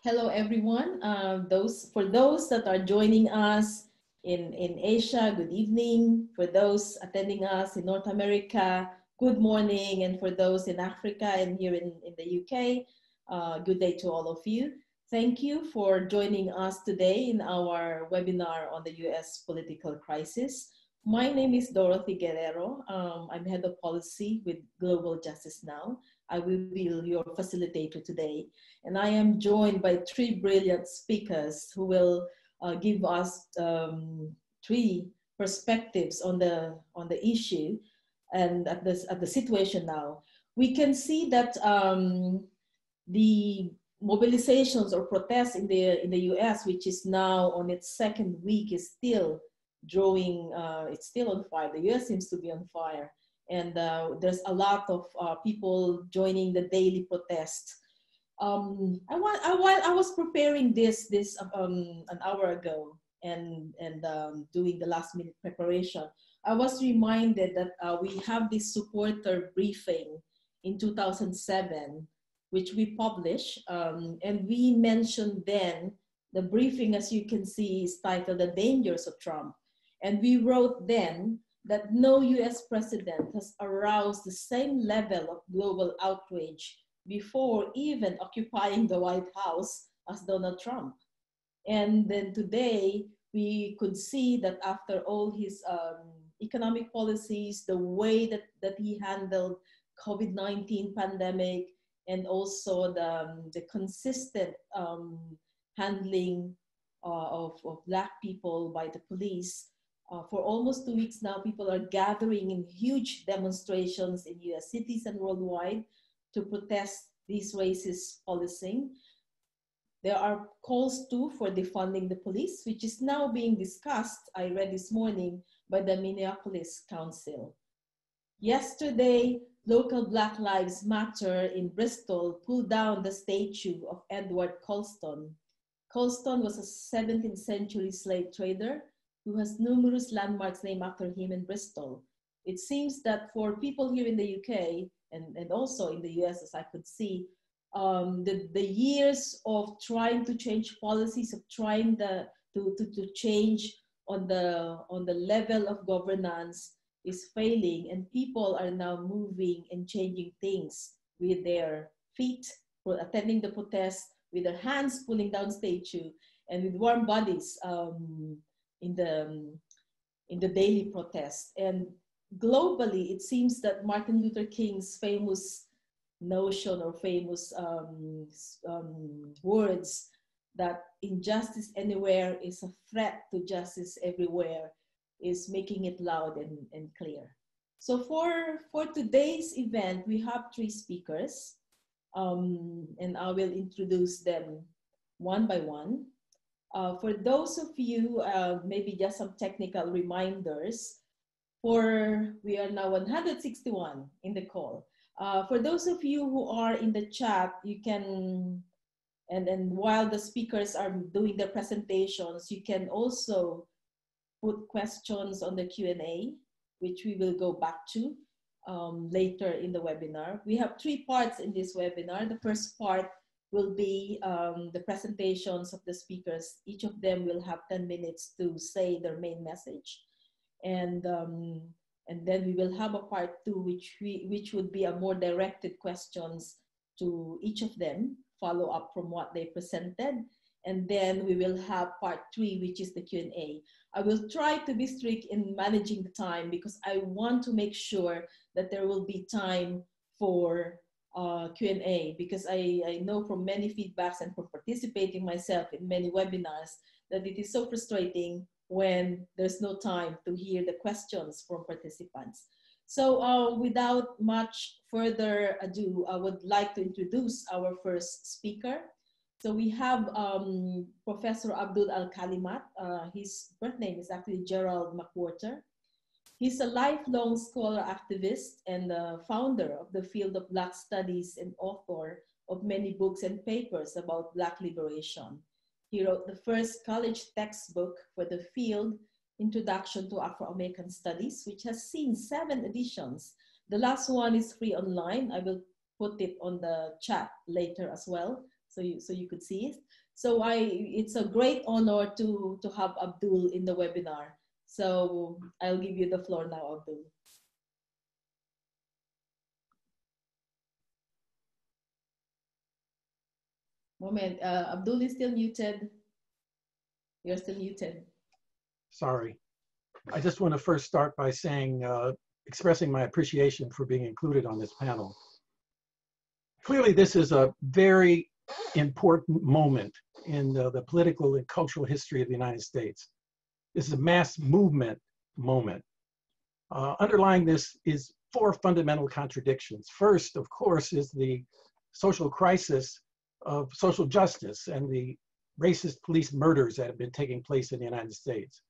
Hello, everyone. For those that are joining us in Asia, good evening. For those attending us in North America, good morning. And for those in Africa and here in the UK, good day to all of you. Thank you for joining us today in our webinar on the US political crisis. My name is Dorothy Guerrero. I'm head of policy with Global Justice Now. I will be your facilitator today. And I am joined by three brilliant speakers who will give us three perspectives on the issue and at the situation now. We can see that the mobilizations or protests in the US, which is now on its second week, is still drawing. It's still on fire. The US seems to be on fire, and there's a lot of people joining the daily protest. While I was preparing this an hour ago and doing the last minute preparation, I was reminded that we have this supporter briefing in 2007, which we published, and we mentioned then the briefing, as you can see, is titled "The Dangers of Trump," and we wrote then that no US president has aroused the same level of global outrage before even occupying the White House as Donald Trump. And then today, we could see that after all his economic policies, the way that he handled COVID-19 pandemic, and also the consistent handling of Black people by the police, for almost 2 weeks now, people are gathering in huge demonstrations in US cities and worldwide to protest these racist policing. There are calls too for defunding the police, which is now being discussed, I read this morning, by the Minneapolis Council. Yesterday, local Black Lives Matter in Bristol pulled down the statue of Edward Colston. Colston was a 17th century slave trader who has numerous landmarks named after him in Bristol. It seems that for people here in the UK and also in the US, as I could see, the years of trying to change policies, of trying to change on the level of governance is failing, and people are now moving and changing things with their feet, for attending the protest, with their hands pulling down statue, and with warm bodies in the daily protest. And globally, it seems that Martin Luther King's famous notion or famous words that injustice anywhere is a threat to justice everywhere is making it loud and clear. So for today's event, we have three speakers, and I will introduce them one by one. For those of you, maybe just some technical reminders, we are now 161 in the call. For those of you who are in the chat, you can, and while the speakers are doing their presentations, you can also put questions on the Q&A, which we will go back to later in the webinar. We have three parts in this webinar. The first part will be the presentations of the speakers. Each of them will have 10 minutes to say their main message. And then we will have a part two, which would be a more directed questions to each of them, follow up from what they presented. And then we will have part three, which is the Q&A. I will try to be strict in managing the time because I want to make sure that there will be time for Q&A, because I know from many feedbacks and from participating myself in many webinars that it is so frustrating when there's no time to hear the questions from participants. So without much further ado, I would like to introduce our first speaker. So we have Professor Abdul Alkalimat. His birth name is actually Gerald McWhorter. He's a lifelong scholar activist and founder of the field of Black studies and author of many books and papers about Black liberation. He wrote the first college textbook for the field, Introduction to Afro-American Studies, which has seen 7 editions. The last one is free online. I will put it on the chat later as well, so you could see it. So it's a great honor to have Abdul in the webinar. So I'll give you the floor now, Abdul. Moment, Abdul is still muted. You're still muted. Sorry. I just want to first start by saying, expressing my appreciation for being included on this panel. Clearly, this is a very important moment in the political and cultural history of the United States. This is a mass movement moment. Underlying this is four fundamental contradictions. First, of course, is the social crisis of social justice and the racist police murders that have been taking place in the United States.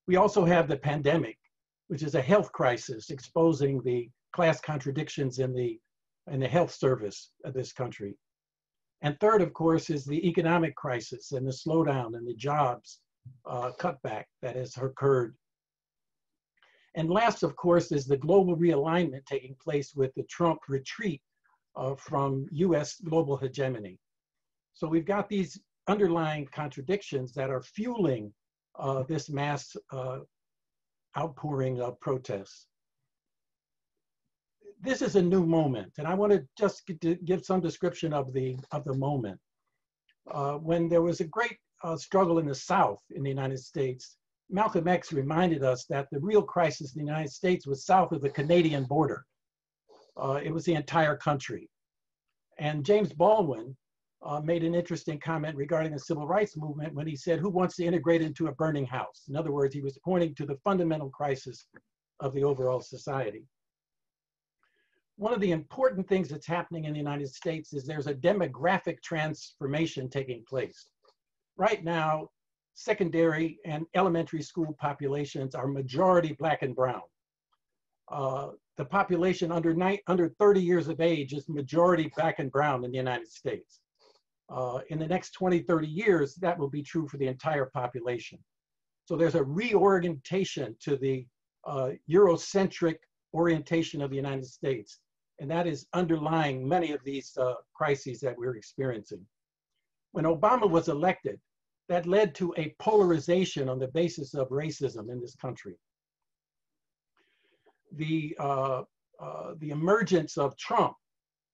We also have the pandemic, which is a health crisis exposing the class contradictions in the health service of this country. And third, of course, is the economic crisis and the slowdown and the jobs cutback that has occurred. And last, of course, is the global realignment taking place with the Trump retreat from US global hegemony. So we've got these underlying contradictions that are fueling this mass outpouring of protests. This is a new moment, and I want to just give some description of the moment. When there was a great struggle in the South in the United States, Malcolm X reminded us that the real crisis in the United States was south of the Canadian border. It was the entire country. And James Baldwin made an interesting comment regarding the civil rights movement when he said, "Who wants to integrate into a burning house?" In other words, he was pointing to the fundamental crisis of the overall society. One of the important things that's happening in the United States is there's a demographic transformation taking place. Right now, secondary and elementary school populations are majority Black and brown. The population under 30 years of age is majority Black and brown in the United States. In the next 20, 30 years, that will be true for the entire population. So there's a reorientation to the Eurocentric orientation of the United States. And that is underlying many of these crises that we're experiencing. When Obama was elected, that led to a polarization on the basis of racism in this country. The emergence of Trump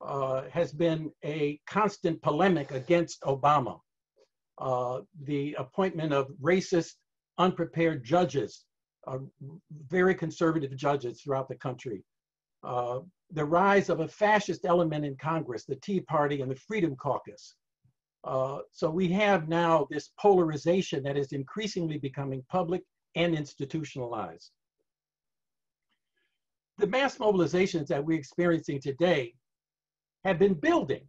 has been a constant polemic against Obama. The appointment of racist, unprepared judges, very conservative judges throughout the country. The rise of a fascist element in Congress, the Tea Party and the Freedom Caucus. So we have now this polarization that is increasingly becoming public and institutionalized. The mass mobilizations that we're experiencing today have been building.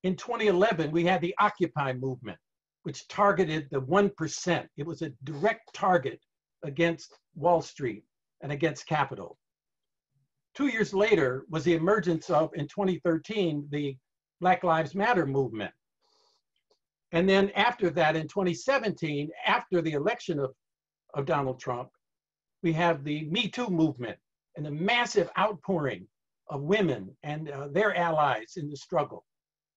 In 2011, we had the Occupy movement, which targeted the 1%. It was a direct target against Wall Street and against Capitol. 2 years later was the emergence of, in 2013, the Black Lives Matter movement. And then after that, in 2017, after the election of Donald Trump, we have the Me Too movement and the massive outpouring of women and their allies in the struggle.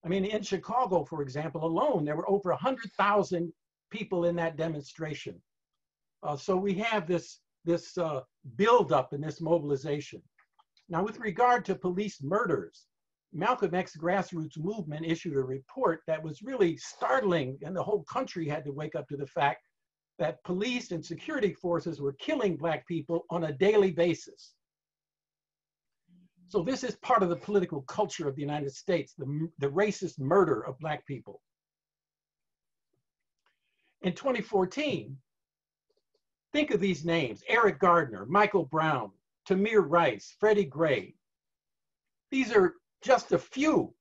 I mean, in Chicago, for example, alone, there were over 100,000 people in that demonstration. So we have this buildup and this mobilization. Now, with regard to police murders, Malcolm X grassroots movement issued a report that was really startling, and the whole country had to wake up to the fact that police and security forces were killing Black people on a daily basis. So this is part of the political culture of the United States, the racist murder of Black people. In 2014, think of these names: Eric Gardner, Michael Brown, Tamir Rice, Freddie Gray. These are just a few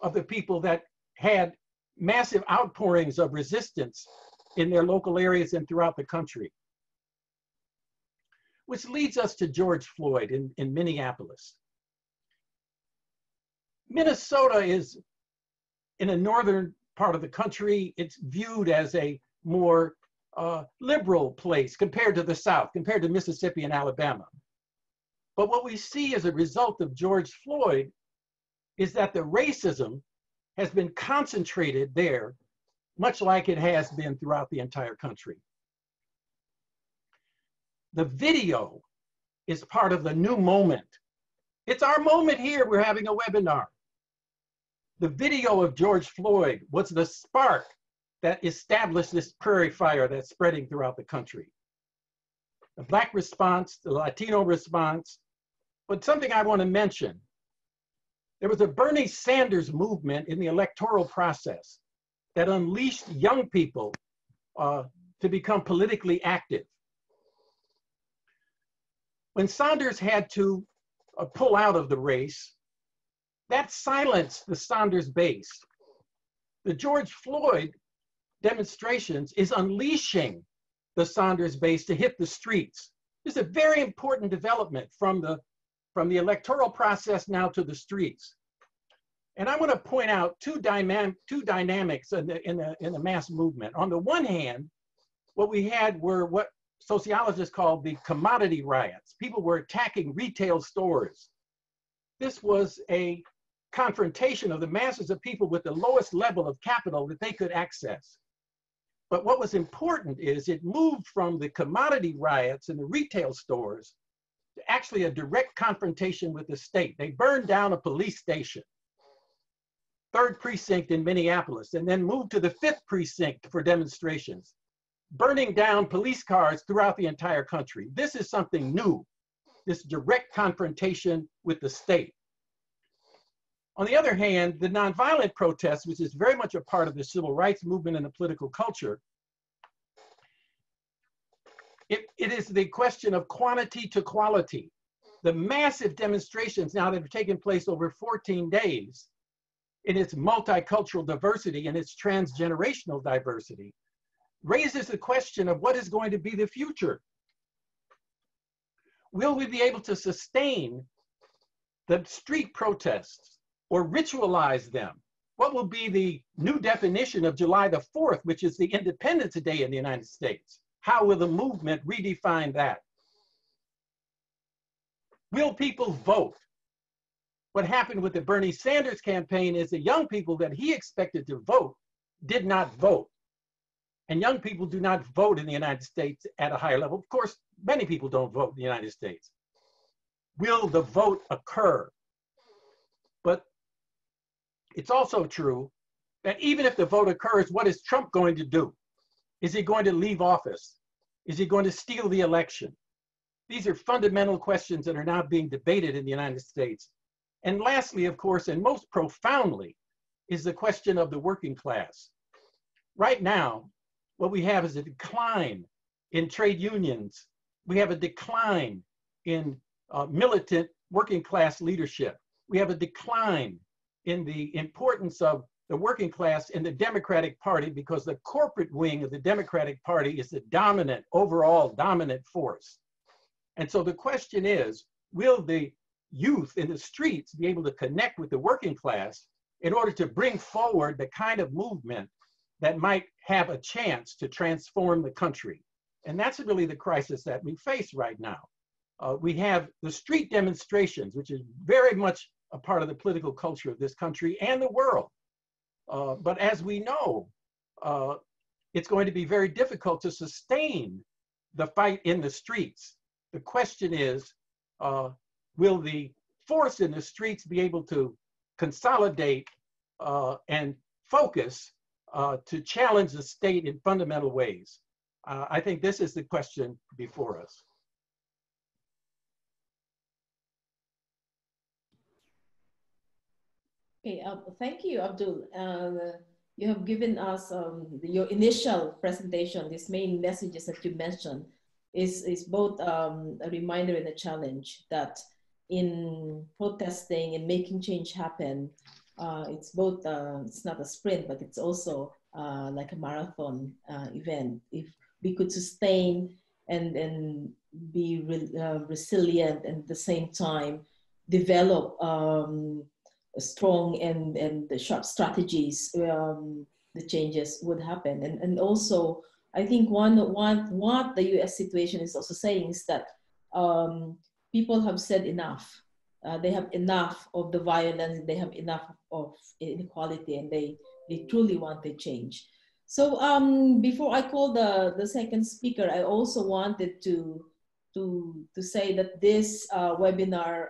of the people that had massive outpourings of resistance in their local areas and throughout the country. Which leads us to George Floyd in Minneapolis. Minnesota is in a northern part of the country. It's viewed as a more liberal place compared to the South, compared to Mississippi and Alabama. But what we see as a result of George Floyd is that the racism has been concentrated there, much like it has been throughout the entire country. The video is part of the new moment. It's our moment here. We're having a webinar. The video of George Floyd was the spark that established this prairie fire that's spreading throughout the country. The Black response, the Latino response, but something I want to mention. There was a Bernie Sanders movement in the electoral process that unleashed young people to become politically active. When Sanders had to pull out of the race, that silenced the Sanders base. The George Floyd demonstrations is unleashing the Sanders base to hit the streets. This is a very important development from the electoral process now to the streets. And I want to point out two dynamics in the mass movement. On the one hand, what we had were what sociologists call the commodity riots. People were attacking retail stores. This was a confrontation of the masses of people with the lowest level of capital that they could access. But what was important is it moved from the commodity riots in the retail stores to actually a direct confrontation with the state. They burned down a police station, 3rd precinct in Minneapolis, and then moved to the 5th precinct for demonstrations, burning down police cars throughout the entire country. This is something new, this direct confrontation with the state. On the other hand, the nonviolent protests, which is very much a part of the civil rights movement and the political culture, it is the question of quantity to quality. The massive demonstrations now that have taken place over 14 days in its multicultural diversity and its transgenerational diversity raises the question of what is going to be the future. Will we be able to sustain the street protests or ritualize them? What will be the new definition of July the 4th, which is the Independence Day in the United States? How will the movement redefine that? Will people vote? What happened with the Bernie Sanders campaign is the young people that he expected to vote did not vote. And young people do not vote in the United States at a higher level. Of course, many people don't vote in the United States. Will the vote occur? But it's also true that even if the vote occurs, what is Trump going to do? Is he going to leave office? Is he going to steal the election? These are fundamental questions that are now being debated in the United States. And lastly, of course, and most profoundly, is the question of the working class. Right now, what we have is a decline in trade unions. We have a decline in militant working class leadership. We have a decline in the importance of the working class in the Democratic Party because the corporate wing of the Democratic Party is the dominant, overall dominant force. And so the question is, will the youth in the streets be able to connect with the working class in order to bring forward the kind of movement that might have a chance to transform the country? And that's really the crisis that we face right now. We have the street demonstrations, which is very much a part of the political culture of this country and the world. But as we know, it's going to be very difficult to sustain the fight in the streets. The question is, will the force in the streets be able to consolidate and focus to challenge the state in fundamental ways? I think this is the question before us. Okay, thank you, Abdul. You have given us your initial presentation. These main messages that you mentioned is both a reminder and a challenge that in protesting and making change happen, it's both, it's not a sprint, but it's also like a marathon event. If we could sustain and be resilient and at the same time develop strong and sharp strategies, the changes would happen. And also, I think what the US situation is also saying is that people have said enough. they have enough of the violence, they have enough of inequality, and they truly want to change. So before I call the second speaker, I also wanted to say that this webinar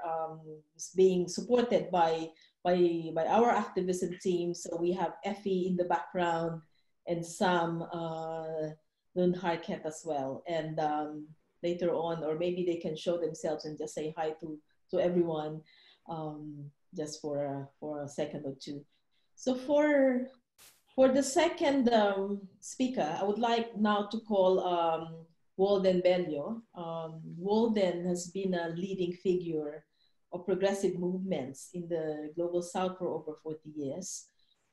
is being supported by our activism team. So we have Effie in the background and Sam Lun Harket as well. And later on, or maybe they can show themselves and just say hi to everyone, just for a second or two. So for the second speaker, I would like now to call Walden Bello. Walden has been a leading figure of progressive movements in the Global South for over 40 years.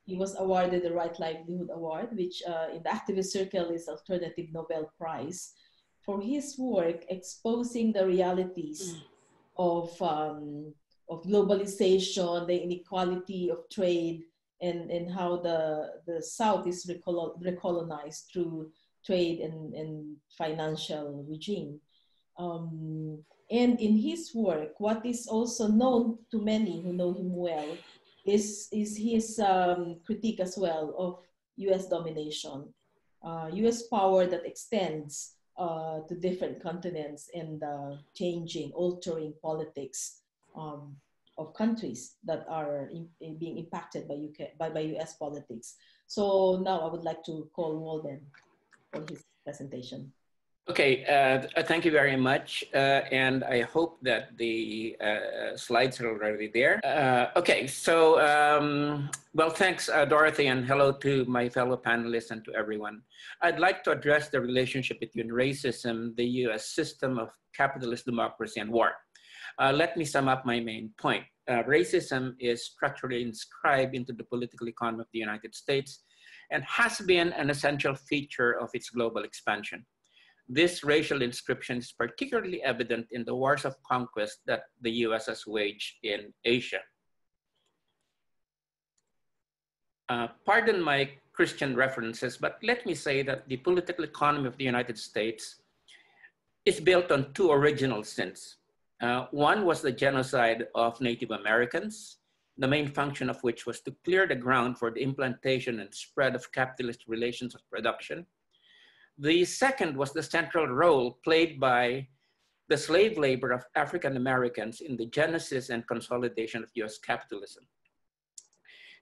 He was awarded the Right Livelihood Award, which in the activist circle is Alternative Nobel Prize, for his work exposing the realities of globalization, the inequality of trade, and how the South is recolonized through trade and financial regime. And in his work, what is also known to many who know him well is his critique as well of US domination, US power that extends to different continents and changing, altering politics of countries that are being impacted by US politics. So now I would like to call Walden for his presentation. Okay, thank you very much. And I hope that the slides are already there. Okay, so, well, thanks, Dorothy, and hello to my fellow panelists and to everyone. I'd like to address the relationship between racism, the US system of capitalist democracy, and war. Let me sum up my main point. Racism is structurally inscribed into the political economy of the United States and has been an essential feature of its global expansion. This racial inscription is particularly evident in the wars of conquest that the US has waged in Asia. Pardon my Christian references, but let me say that the political economy of the United States is built on two original sins. One was the genocide of Native Americans, the main function of which was to clear the ground for the implantation and spread of capitalist relations of production. The second was the central role played by the slave labor of African Americans in the genesis and consolidation of US capitalism.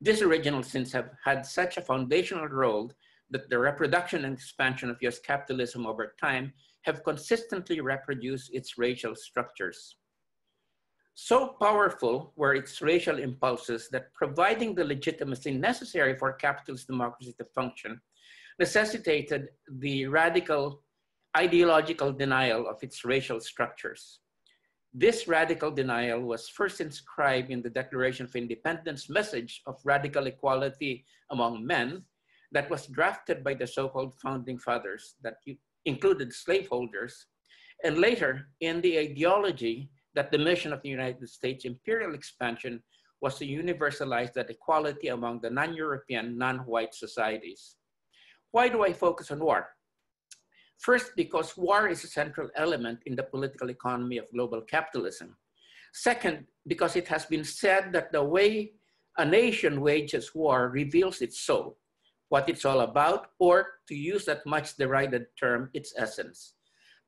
These original sins have had such a foundational role that the reproduction and expansion of US capitalism over time have consistently reproduced its racial structures. So powerful were its racial impulses that providing the legitimacy necessary for capitalist democracy to function necessitated the radical ideological denial of its racial structures. This radical denial was first inscribed in the Declaration of Independence message of radical equality among men that was drafted by the so-called founding fathers that included slaveholders, and later in the ideology that the mission of the United States imperial expansion was to universalize that equality among the non-European, non-white societies. Why do I focus on war? First, because war is a central element in the political economy of global capitalism. Second, because it has been said that the way a nation wages war reveals its soul, what it's all about, or to use that much derided term, its essence.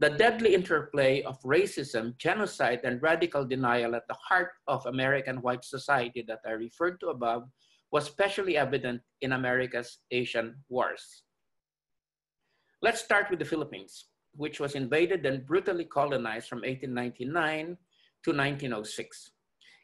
The deadly interplay of racism, genocide, and radical denial at the heart of American white society that I referred to above was especially evident in America's Asian wars. Let's start with the Philippines, which was invaded and brutally colonized from 1899 to 1906.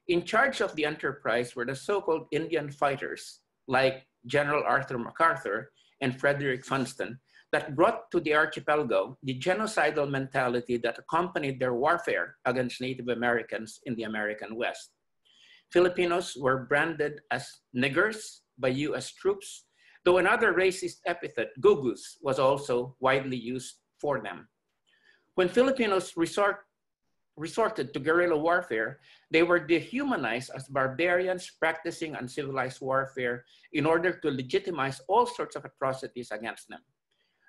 In charge of the enterprise were the so-called Indian fighters, like General Arthur MacArthur and Frederick Funston, that brought to the archipelago the genocidal mentality that accompanied their warfare against Native Americans in the American West. Filipinos were branded as niggers by US troops, though another racist epithet, gugus, was also widely used for them. When Filipinos resorted to guerrilla warfare, they were dehumanized as barbarians practicing uncivilized warfare in order to legitimize all sorts of atrocities against them.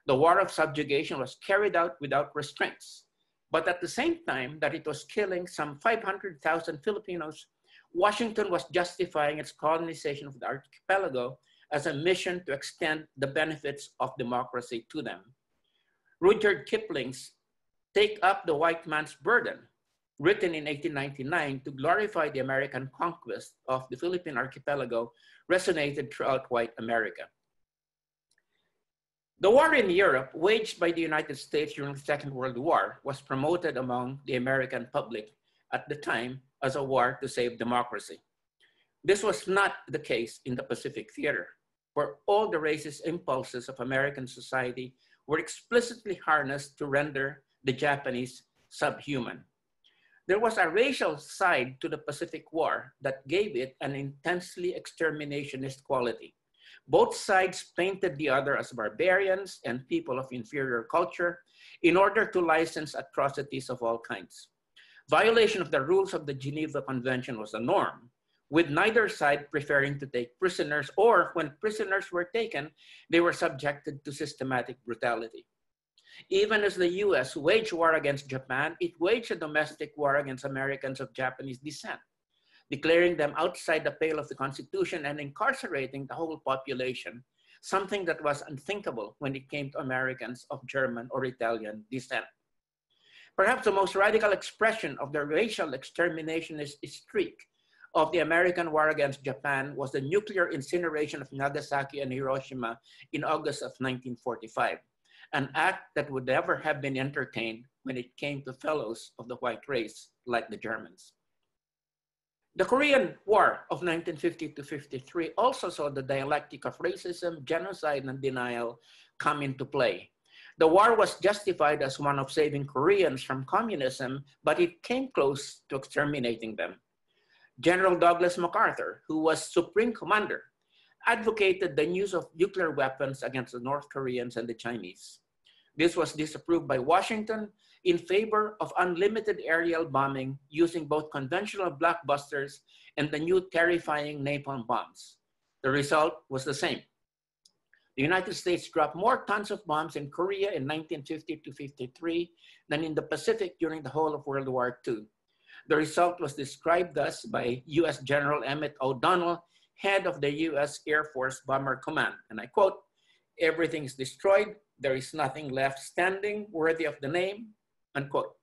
The war of subjugation was carried out without restraints. But at the same time that it was killing some 500,000 Filipinos, Washington was justifying its colonization of the archipelago as a mission to extend the benefits of democracy to them. Rudyard Kipling's Take Up the White Man's Burden, written in 1899 to glorify the American conquest of the Philippine archipelago, resonated throughout white America. The war in Europe, waged by the United States during the Second World War, was promoted among the American public at the time as a war to save democracy. This was not the case in the Pacific Theater, where all the racist impulses of American society were explicitly harnessed to render the Japanese subhuman. There was a racial side to the Pacific War that gave it an intensely exterminationist quality. Both sides painted the other as barbarians and people of inferior culture in order to license atrocities of all kinds. Violation of the rules of the Geneva Convention was the norm, with neither side preferring to take prisoners, or when prisoners were taken, they were subjected to systematic brutality. Even as the US waged war against Japan, it waged a domestic war against Americans of Japanese descent, declaring them outside the pale of the Constitution and incarcerating the whole population, something that was unthinkable when it came to Americans of German or Italian descent. Perhaps the most radical expression of the racial exterminationist streak of the American war against Japan was the nuclear incineration of Nagasaki and Hiroshima in August of 1945, an act that would never have been entertained when it came to fellows of the white race like the Germans. The Korean War of 1950 to 53 also saw the dialectic of racism, genocide, and denial come into play. The war was justified as one of saving Koreans from communism, but it came close to exterminating them. General Douglas MacArthur, who was Supreme Commander, advocated the use of nuclear weapons against the North Koreans and the Chinese. This was disapproved by Washington in favor of unlimited aerial bombing using both conventional blockbusters and the new terrifying napalm bombs. The result was the same. The United States dropped more tons of bombs in Korea in 1950 to 53 than in the Pacific during the whole of World War II. The result was described thus by US General Emmett O'Donnell, head of the US Air Force Bomber Command, and I quote, "Everything is destroyed. There is nothing left standing worthy of the name," unquote.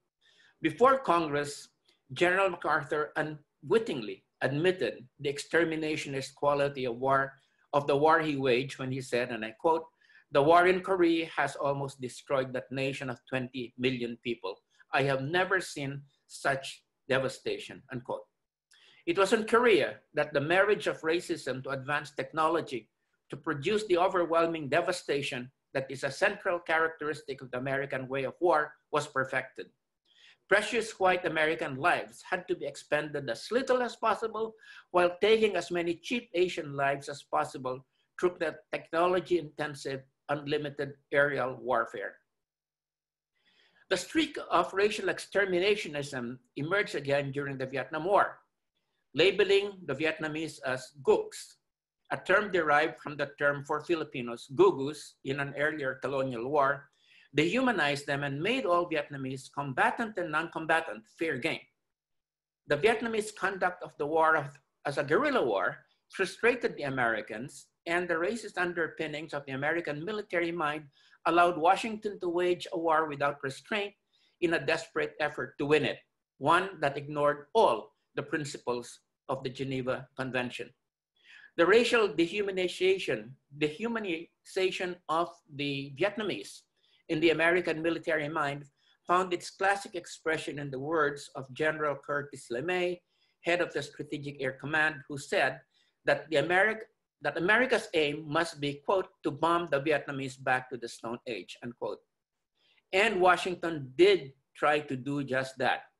Before Congress, General MacArthur unwittingly admitted the exterminationist quality of the war he waged when he said, and I quote, "The war in Korea has almost destroyed that nation of 20 million people. I have never seen such devastation," unquote. It was in Korea that the marriage of racism to advanced technology to produce the overwhelming devastation that is a central characteristic of the American way of war was perfected. Precious white American lives had to be expended as little as possible while taking as many cheap Asian lives as possible through the technology-intensive, unlimited aerial warfare. The streak of racial exterminationism emerged again during the Vietnam War, labeling the Vietnamese as gooks, a term derived from the term for Filipinos, gugus, in an earlier colonial war. They humanized them and made all Vietnamese, combatant and non-combatant, fair game. The Vietnamese conduct of the war as a guerrilla war frustrated the Americans, and the racist underpinnings of the American military mind allowed Washington to wage a war without restraint in a desperate effort to win it, one that ignored all the principles of the Geneva Convention. The racial dehumanization of the Vietnamese in the American military mind found its classic expression in the words of General Curtis LeMay, head of the Strategic Air Command, who said that America's aim must be, quote, "to bomb the Vietnamese back to the Stone Age," unquote. And Washington did try to do just that.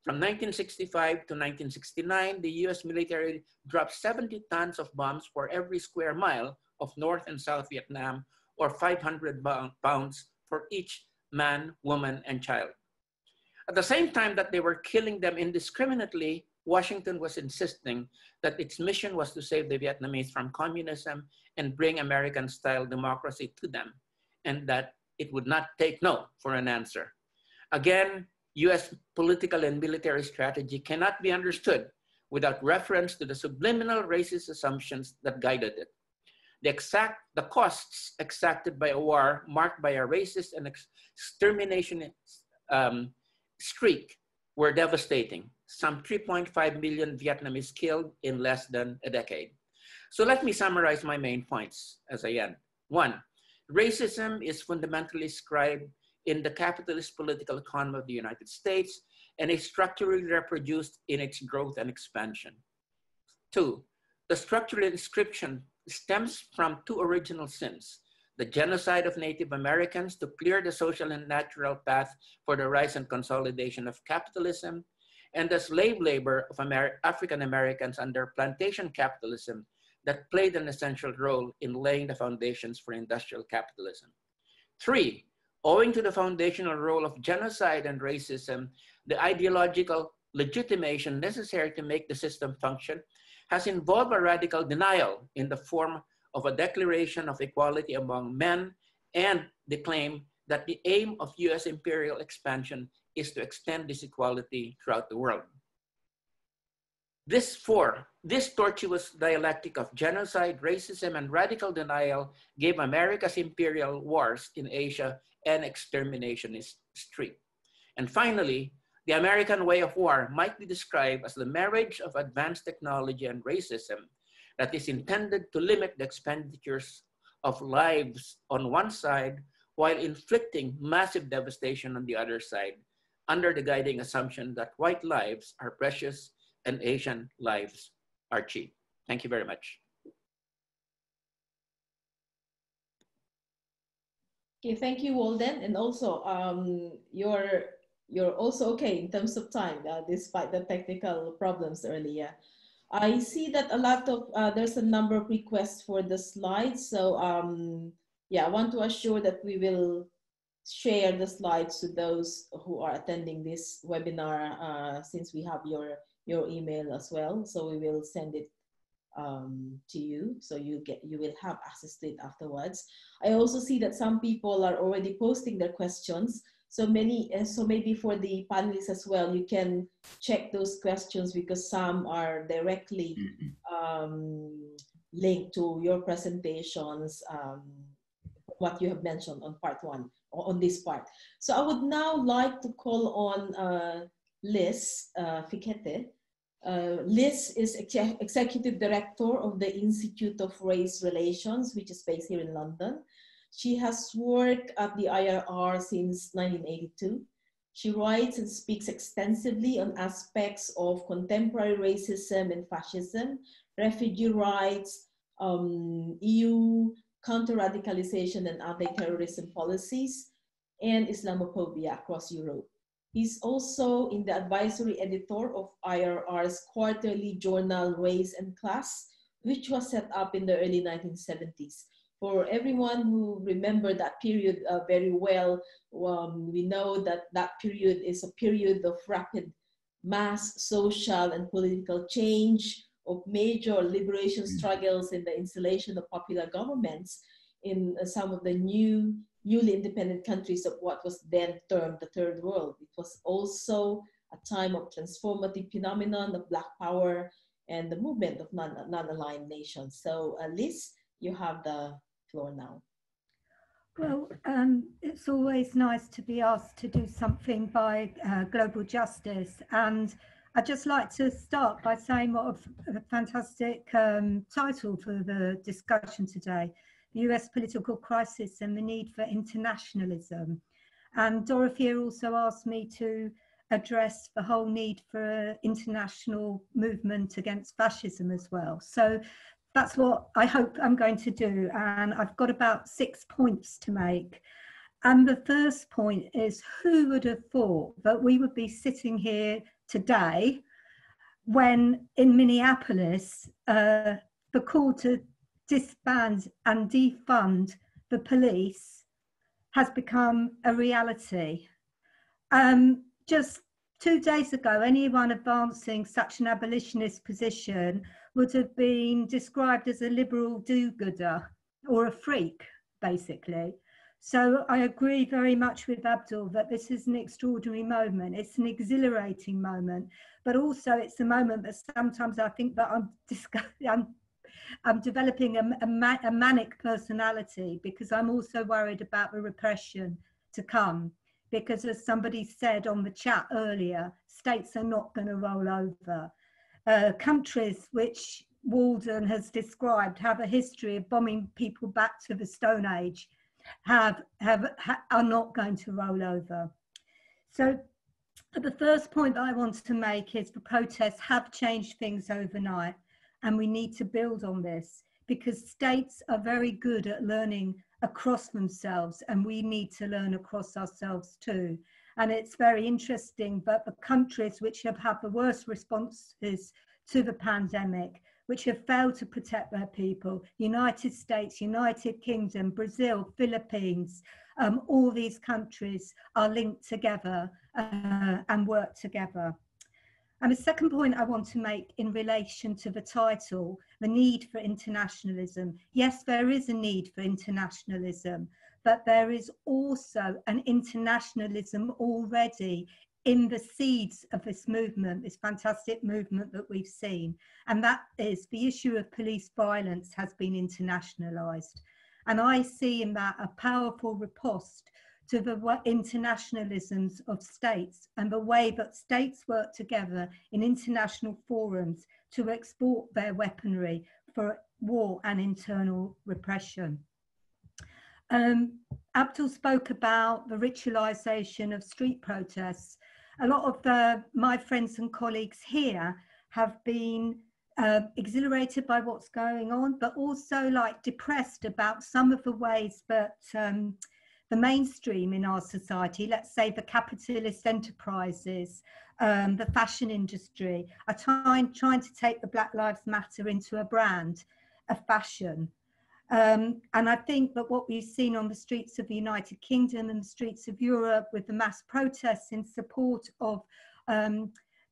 From 1965 to 1969, the US military dropped 70 tons of bombs for every square mile of North and South Vietnam, or 500 pounds for each man, woman, and child. At the same time that they were killing them indiscriminately, Washington was insisting that its mission was to save the Vietnamese from communism and bring American-style democracy to them, and that it would not take no for an answer. Again, US political and military strategy cannot be understood without reference to the subliminal racist assumptions that guided it. The costs exacted by a war marked by a racist and extermination streak were devastating. Some 3.5 million Vietnamese killed in less than a decade. So let me summarize my main points as I end. One, racism is fundamentally ascribed in the capitalist political economy of the United States and is structurally reproduced in its growth and expansion. Two, the structural inscription stems from two original sins: the genocide of Native Americans to clear the social and natural path for the rise and consolidation of capitalism, and the slave labor of African Americans under plantation capitalism that played an essential role in laying the foundations for industrial capitalism. Three, owing to the foundational role of genocide and racism, the ideological legitimation necessary to make the system function has involved a radical denial in the form of a declaration of equality among men and the claim that the aim of US imperial expansion is to extend this equality throughout the world. This tortuous dialectic of genocide, racism, and radical denial gave America's imperial wars in Asia an exterminationist streak. And finally, the American way of war might be described as the marriage of advanced technology and racism that is intended to limit the expenditures of lives on one side while inflicting massive devastation on the other side, under the guiding assumption that white lives are precious and Asian lives are cheap. Thank you very much. Okay, thank you, Walden. And also, you're also okay in terms of time, despite the technical problems earlier. I see that a lot of, there's a number of requests for the slides. So yeah, I want to assure that we will share the slides to those who are attending this webinar, since we have your email as well. So we will send it to you, so you will have access to it afterwards. I also see that some people are already posting their questions. So maybe for the panelists as well, you can check those questions because some are directly linked to your presentations, what you have mentioned on part one, or on this part. So I would now like to call on Liz Fekete. Liz is Executive Director of the Institute of Race Relations, which is based here in London. She has worked at the IRR since 1982. She writes and speaks extensively on aspects of contemporary racism and fascism, refugee rights, EU counter-radicalization and anti-terrorism policies, and Islamophobia across Europe. He's also in the advisory editor of IRR's quarterly journal Race and Class, which was set up in the early 1970s. For everyone who remember that period very well, we know that that period is a period of rapid mass social and political change, of major liberation struggles in the installation of popular governments in some of the newly independent countries of what was then termed the Third World. It was also a time of transformative phenomenon of Black power and the movement of non-aligned nations. So Liz, you have the floor now. Well, it's always nice to be asked to do something by global justice. And I'd just like to start by saying what a fantastic title for the discussion today: the US political crisis and the need for internationalism. And Dorothy also asked me to address the whole need for international movement against fascism as well. So that's what I hope I'm going to do. And I've got about 6 points to make. And the first point is, who would have thought that we would be sitting here today when in Minneapolis, the call to disband and defund the police has become a reality. Just 2 days ago, anyone advancing such an abolitionist position would have been described as a liberal do-gooder or a freak, basically. So I agree very much with Abdul that this is an extraordinary moment. It's an exhilarating moment, but also it's a moment that sometimes I think that I'm developing a manic personality, because I'm also worried about the repression to come. Because as somebody said on the chat earlier, states are not going to roll over. Countries which Walden has described have a history of bombing people back to the Stone Age are not going to roll over. So the first point that I want to make is the protests have changed things overnight, and we need to build on this, because states are very good at learning across themselves, and we need to learn across ourselves too. And it's very interesting that the countries which have had the worst responses to the pandemic, which have failed to protect their people, United States, United Kingdom, Brazil, Philippines, all these countries are linked together and work together. And the second point I want to make in relation to the title, the need for internationalism. Yes, there is a need for internationalism, but there is also an internationalism already in the seeds of this movement, this fantastic movement that we've seen. And that is the issue of police violence has been internationalized. And I see in that a powerful riposte to the internationalisms of states and the way that states work together in international forums to export their weaponry for war and internal repression. Abdul spoke about the ritualization of street protests. A lot of my friends and colleagues here have been exhilarated by what's going on, but also like depressed about some of the ways that the mainstream in our society, let's say the capitalist enterprises, the fashion industry, are trying to take the Black Lives Matter into a brand of fashion. And I think that what we've seen on the streets of the United Kingdom and the streets of Europe with the mass protests in support of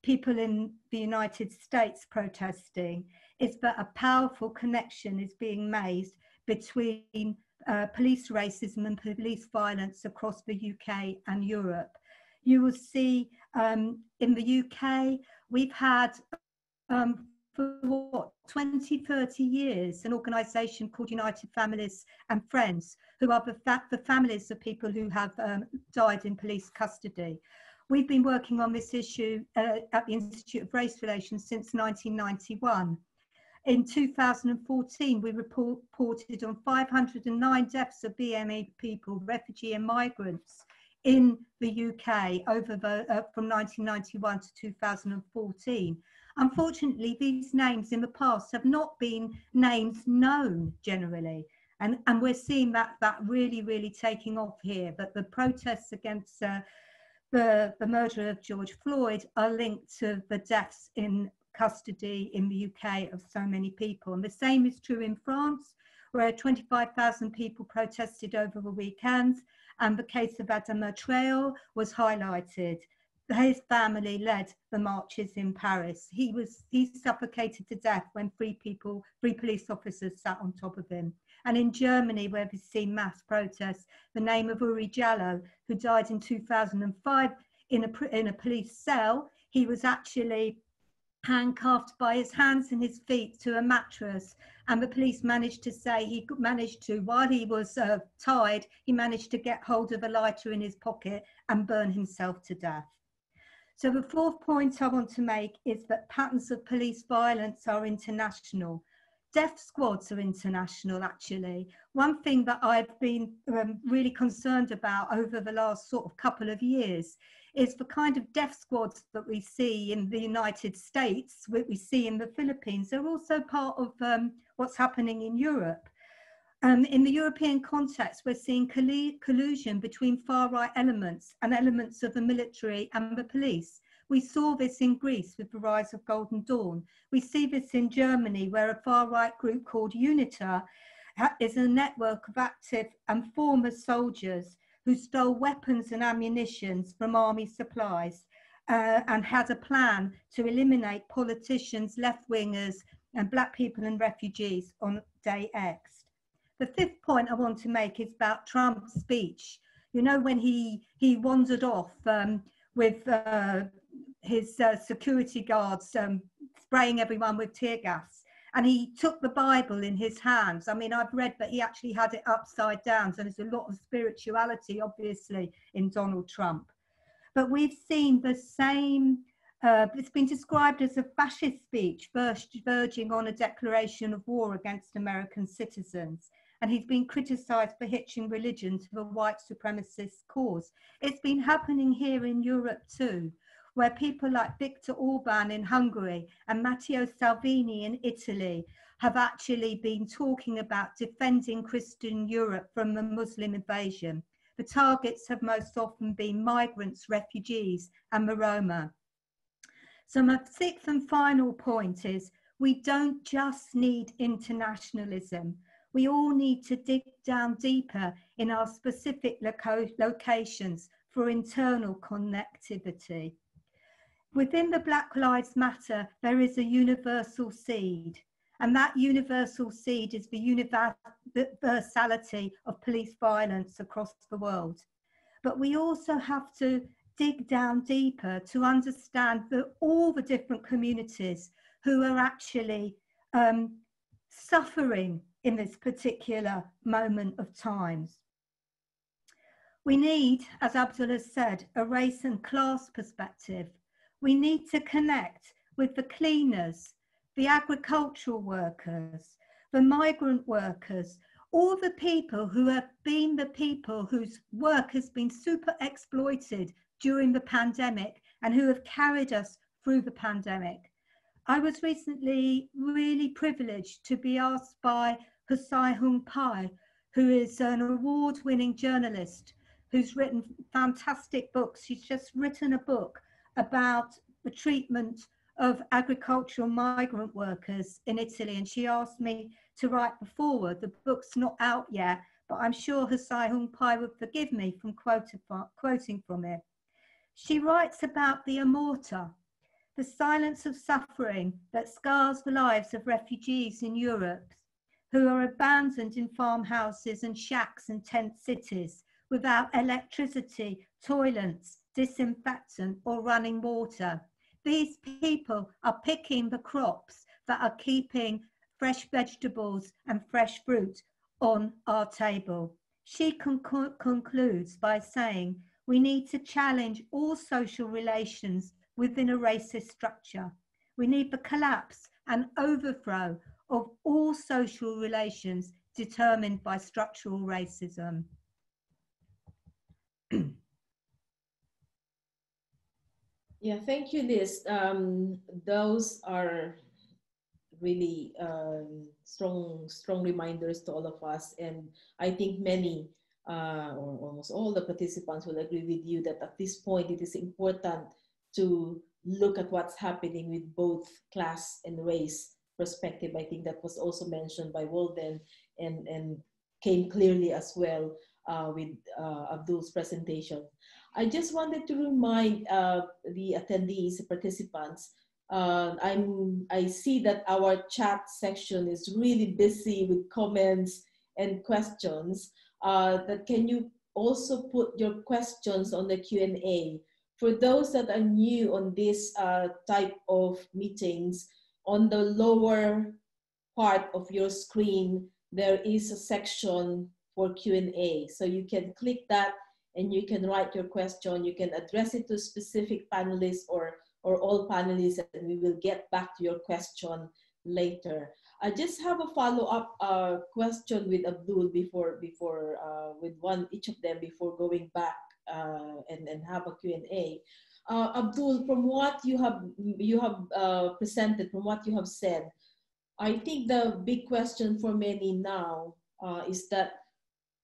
people in the United States protesting is that a powerful connection is being made between police racism and police violence across the UK and Europe. You will see in the UK, we've had for what, 20, 30 years, an organisation called United Families and Friends, who are the families of people who have died in police custody. We've been working on this issue at the Institute of Race Relations since 1991. In 2014, we reported on 509 deaths of BME people, refugee and migrants in the UK from 1991 to 2014. Unfortunately, these names in the past have not been names known generally. And we're seeing that really, really taking off here. But the protests against the murder of George Floyd are linked to the deaths in custody in the UK of so many people. And the same is true in France, where 25,000 people protested over the weekend, and the case of Adama Traoré was highlighted. His family led the marches in Paris. He suffocated to death when three police officers sat on top of him. And in Germany, where we've seen mass protests, the name of Uri Jallo, who died in 2005 in a police cell, he was actually handcuffed by his hands and his feet to a mattress, and the police managed to say while he was tied, he managed to get hold of a lighter in his pocket and burn himself to death. So the fourth point I want to make is that patterns of police violence are international. Death squads are international, actually. One thing that I've been really concerned about over the last sort of couple of years is the kind of death squads that we see in the United States, what we see in the Philippines. They're also part of what's happening in Europe. In the European context, we're seeing collusion between far-right elements and elements of the military and the police. We saw this in Greece with the rise of Golden Dawn. We see this in Germany, where a far-right group called UNITA is a network of active and former soldiers who stole weapons and ammunition from army supplies and had a plan to eliminate politicians, left-wingers, and Black people and refugees on day X. The fifth point I want to make is about Trump's speech. You know, when he wandered off with his security guards spraying everyone with tear gas, and he took the Bible in his hands. I mean, I've read that he actually had it upside down, so there's a lot of spirituality, obviously, in Donald Trump. But we've seen the same, it's been described as a fascist speech verging on a declaration of war against American citizens. And he's been criticised for hitching religion to the white supremacist cause. It's been happening here in Europe too, where people like Viktor Orban in Hungary and Matteo Salvini in Italy have actually been talking about defending Christian Europe from a Muslim invasion. The targets have most often been migrants, refugees, and the Roma. So my sixth and final point is, we don't just need internationalism. We all need to dig down deeper in our specific locations for internal connectivity. Within the Black Lives Matter, there is a universal seed, and that universal seed is the universality of police violence across the world. But we also have to dig down deeper to understand that all the different communities who are actually suffering in this particular moment of times. We need, as Abdul has said, a race and class perspective. We need to connect with the cleaners, the agricultural workers, the migrant workers, all the people who have been the people whose work has been super exploited during the pandemic and who have carried us through the pandemic. I was recently really privileged to be asked by Husai Hung Pai, who is an award-winning journalist who's written fantastic books. She's just written a book about the treatment of agricultural migrant workers in Italy, and she asked me to write the foreword. The book's not out yet, but I'm sure Husai Hung Pai would forgive me from quoting from it. She writes about the Amorta, the silence of suffering that scars the lives of refugees in Europe, who are abandoned in farmhouses and shacks and tent cities without electricity, toilets, disinfectant or running water. These people are picking the crops that are keeping fresh vegetables and fresh fruit on our table. She concludes by saying, we need to challenge all social relations within a racist structure. We need the collapse and overthrow of all social relations determined by structural racism. Yeah, thank you, Liz. Those are really strong reminders to all of us, and I think many or almost all the participants will agree with you that at this point it is important to look at what's happening with both class and race perspective. I think that was also mentioned by Walden and came clearly as well with Abdul's presentation. I just wanted to remind the attendees, participants, I see that our chat section is really busy with comments and questions. That can you also put your questions on the Q&A. For those that are new on this type of meetings, on the lower part of your screen, there is a section for Q&A. So you can click that and you can write your question. You can address it to specific panelists or all panelists, and we will get back to your question later. I just have a follow-up question with Abdul with each of them before going back and have a Q&A. Abdul, from what you have presented, from what you have said, I think the big question for many now is that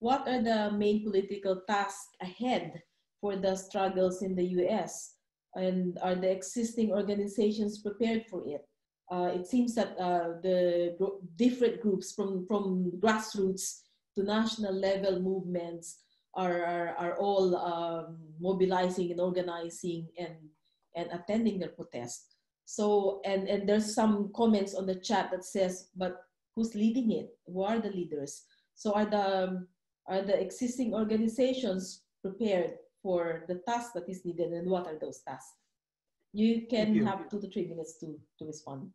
what are the main political tasks ahead for the struggles in the US? And are the existing organizations prepared for it? It seems that the different groups from grassroots to national level movements are all mobilizing and organizing and attending their protest. So, and there's some comments on the chat that says, but who's leading it? Who are the leaders? So are the existing organizations prepared for the task that is needed, and what are those tasks? You can have 2 to 3 minutes to respond.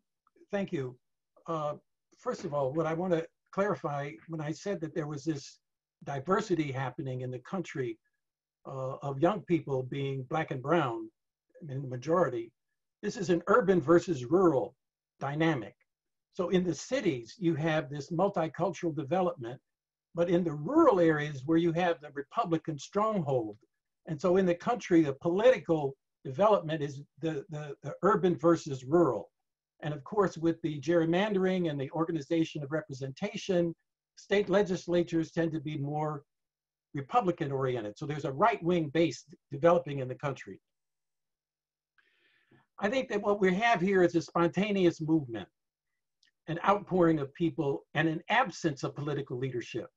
Thank you. First of all, what I want to clarify, when I said that there was this diversity happening in the country of young people being Black and brown in the majority, this is an urban versus rural dynamic. So in the cities, you have this multicultural development, but in the rural areas where you have the Republican stronghold, and so in the country, the political development is the urban versus rural. And of course, with the gerrymandering and the organization of representation, state legislatures tend to be more Republican oriented. So there's a right-wing base developing in the country. I think that what we have here is a spontaneous movement, an outpouring of people, and an absence of political leadership.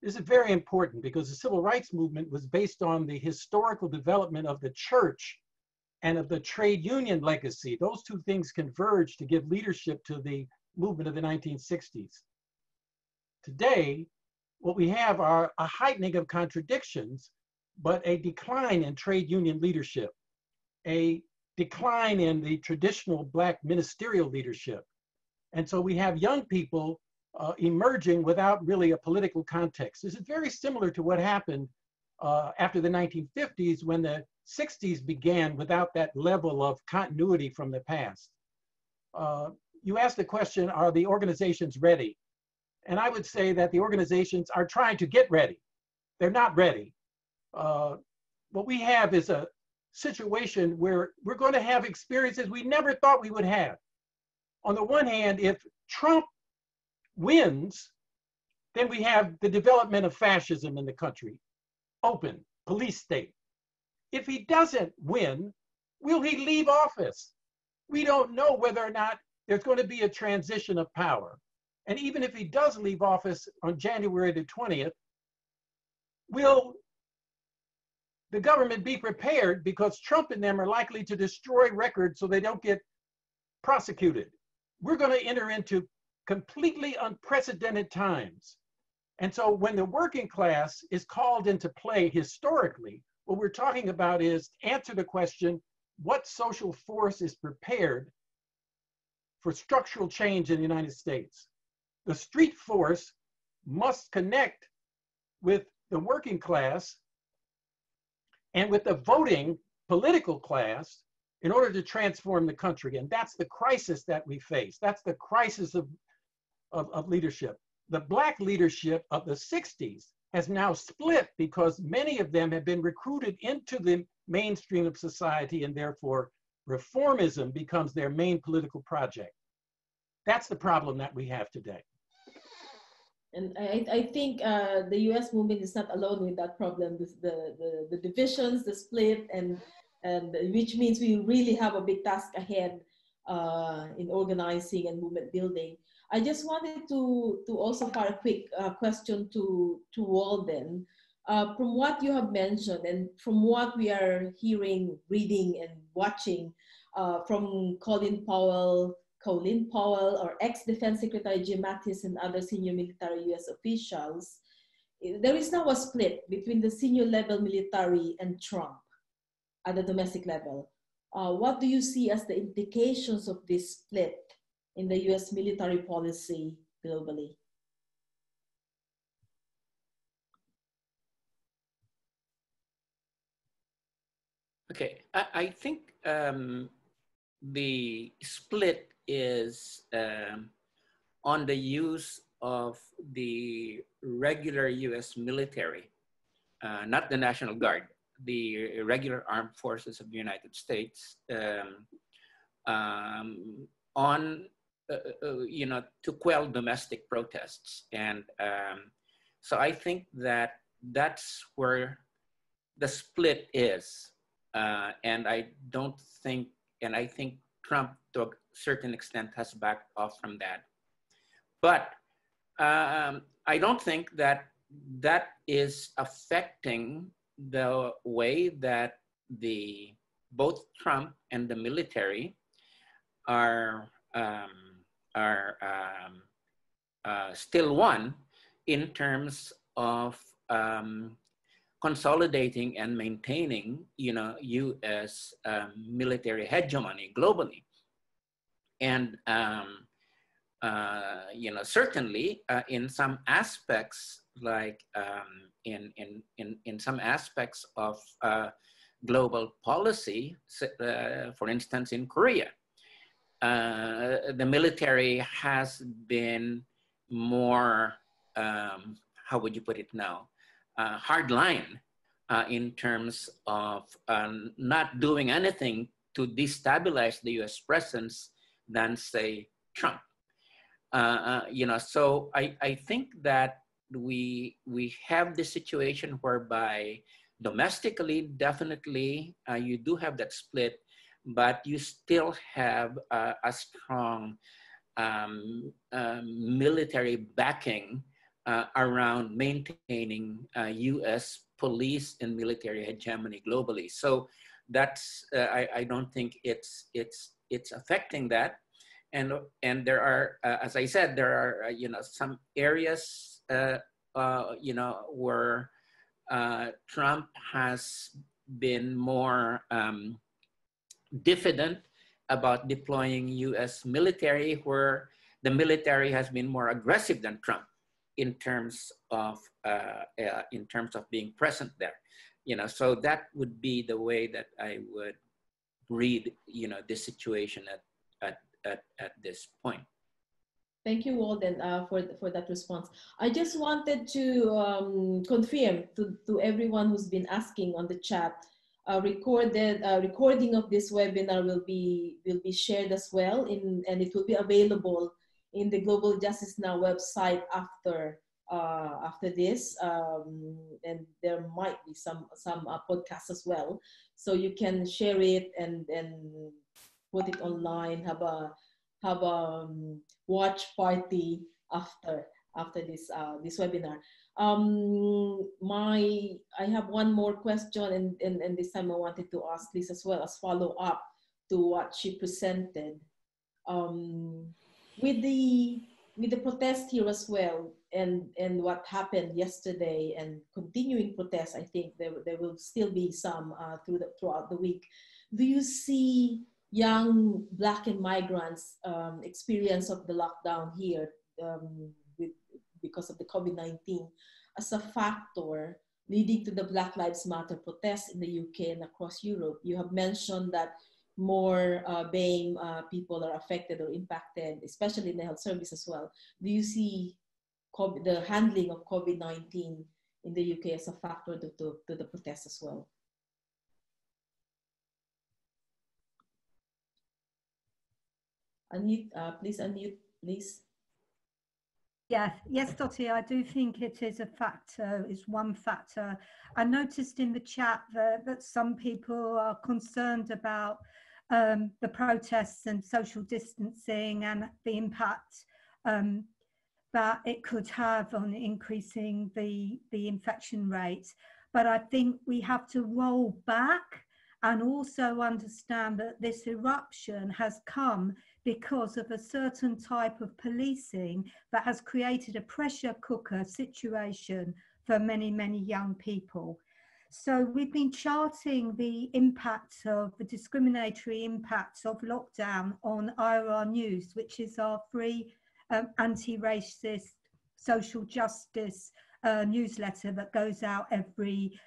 This is very important because the civil rights movement was based on the historical development of the church and of the trade union legacy. Those two things converged to give leadership to the movement of the 1960s. Today, what we have are a heightening of contradictions, but a decline in trade union leadership, a decline in the traditional Black ministerial leadership. And so we have young people emerging without really a political context. This is very similar to what happened after the 1950s when the 60s began without that level of continuity from the past. You asked the question, are the organizations ready? And I would say that the organizations are trying to get ready. They're not ready. What we have is a situation where we're going to have experiences we never thought we would have. On the one hand, if Trump wins, then we have the development of fascism in the country, open, police state. If he doesn't win, will he leave office? We don't know whether or not there's going to be a transition of power. And even if he does leave office on January the 20th, will the government be prepared, because Trump and them are likely to destroy records so they don't get prosecuted. We're going to enter into completely unprecedented times. And so when the working class is called into play historically, what we're talking about is answer the question, what social force is prepared for structural change in the United States? The street force must connect with the working class and with the voting political class in order to transform the country. And that's the crisis that we face. That's the crisis of leadership. The Black leadership of the 60s has now split because many of them have been recruited into the mainstream of society, and therefore reformism becomes their main political project. That's the problem that we have today. And I think the US movement is not alone with that problem, the divisions, the split, and which means we really have a big task ahead in organizing and movement building. I just wanted to also fire a quick question to Walden. From what you have mentioned and from what we are hearing, reading, and watching from Colin Powell, or ex-Defense Secretary Jim Mattis and other senior military US officials, there is now a split between the senior level military and Trump at the domestic level. What do you see as the implications of this split in the US military policy globally? Okay, I think the split is on the use of the regular US military, not the National Guard, the regular armed forces of the United States, on, to quell domestic protests. And so I think that that's where the split is. And I don't think, and I think Trump to a certain extent has backed off from that. But I don't think that that is affecting the way that both Trump and the military are still one, in terms of consolidating and maintaining, U.S. Military hegemony globally. And certainly in some aspects, like in some aspects of global policy, for instance, in Korea, the military has been more, how would you put it now, hardline in terms of not doing anything to destabilize the U.S. presence than, say, Trump. So I think that we have this situation whereby domestically, definitely, you do have that split, but you still have a strong military backing around maintaining U.S. police and military hegemony globally. So that's I don't think it's affecting that. And there are, as I said, there are some areas where Trump has been more diffident about deploying U.S. military, where the military has been more aggressive than Trump in terms of being present there. So that would be the way that I would read this situation at this point. Thank you, Walden, for that response. I just wanted to confirm to everyone who's been asking on the chat, recording of this webinar will be shared as well, and it will be available in the Global Justice Now website after this, and there might be some podcasts as well, so you can share it and put it online, have a watch party after this webinar. I have one more question, and this time I wanted to ask Liz as well as follow up to what she presented. With the protest here as well, and what happened yesterday, and continuing protests, I think there will still be some throughout the week. Do you see young Black and migrants' experience of the lockdown here because of the COVID-19 as a factor leading to the Black Lives Matter protests in the UK and across Europe? You have mentioned that more BAME people are affected or impacted, especially in the health service as well. Do you see the handling of COVID-19 in the UK as a factor to the protests as well? Unmute, please unmute, please. Yes, Dottie, I do think it is a factor, it's one factor. I noticed in the chat that some people are concerned about the protests and social distancing and the impact that it could have on increasing the infection rate. But I think we have to roll back and also understand that this eruption has come because of a certain type of policing that has created a pressure cooker situation for many, many young people. So we've been charting the impacts of the discriminatory impacts of lockdown on IRR News, which is our free anti-racist social justice newsletter that goes out every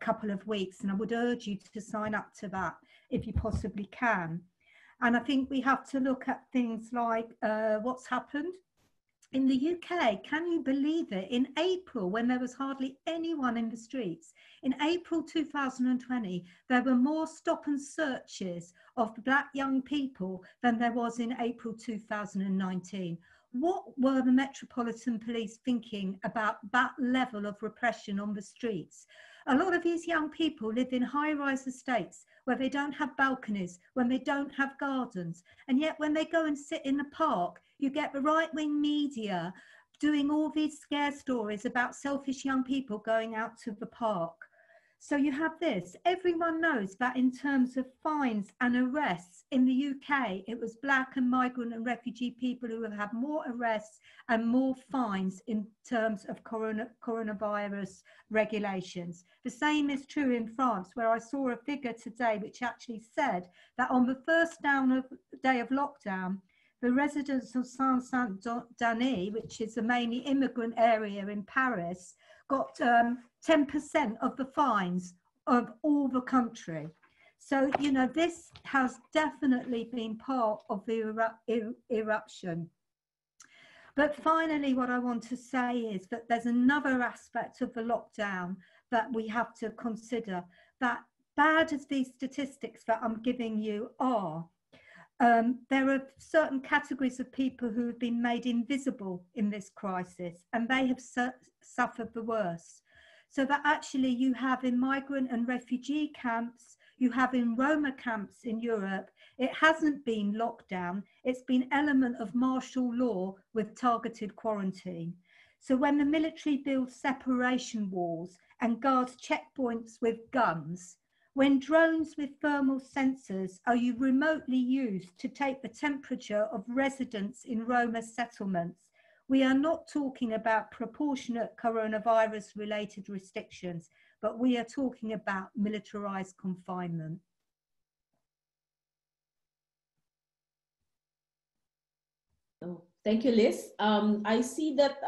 couple of weeks. And I would urge you to sign up to that if you possibly can. And I think we have to look at things like what's happened in the UK. Can you believe it? In April, when there was hardly anyone in the streets, in April 2020, there were more stop and searches of Black young people than there was in April 2019. What were the Metropolitan Police thinking about that level of repression on the streets? A lot of these young people live in high-rise estates where they don't have balconies, when they don't have gardens. And yet when they go and sit in the park, you get the right-wing media doing all these scare stories about selfish young people going out to the park. So you have this. Everyone knows that in terms of fines and arrests in the UK, it was Black and migrant and refugee people who have had more arrests and more fines in terms of coronavirus regulations. The same is true in France, where I saw a figure today which actually said that on the first day of lockdown, the residents of Saint-Denis, which is a mainly immigrant area in Paris, got 10% of the fines of all the country. So, you know, this has definitely been part of the eruption. But finally, what I want to say is that there's another aspect of the lockdown that we have to consider, that bad as these statistics that I'm giving you are, there are certain categories of people who have been made invisible in this crisis, and they have suffered the worst. So that actually you have in migrant and refugee camps, you have in Roma camps in Europe, it hasn't been lockdown, it's been element of martial law with targeted quarantine. So when the military builds separation walls and guards checkpoints with guns, when drones with thermal sensors are remotely used to take the temperature of residents in Roma settlements, we are not talking about proportionate coronavirus-related restrictions, but we are talking about militarized confinement. Oh, thank you, Liz. I see that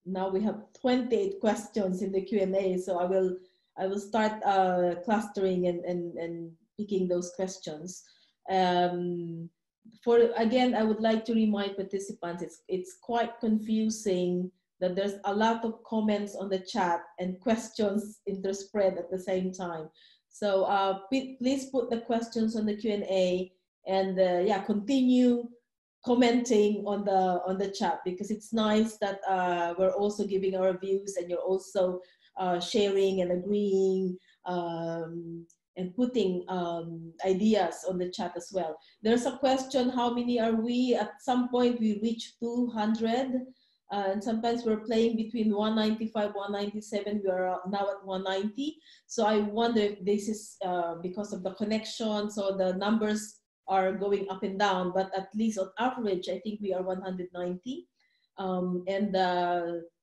now we have 28 questions in the Q&A, so I will start clustering and picking those questions. Again, I would like to remind participants, it's quite confusing that there's a lot of comments on the chat and questions interspread at the same time. So please put the questions on the Q&A and yeah, continue commenting on the chat, because it's nice that we're also giving our views and you're also sharing and agreeing and putting ideas on the chat as well. There's a question, how many are we? At some point we reach 200 and sometimes we're playing between 195, 197, we are now at 190. So I wonder if this is because of the connection, so the numbers are going up and down, but at least on average, I think we are 190.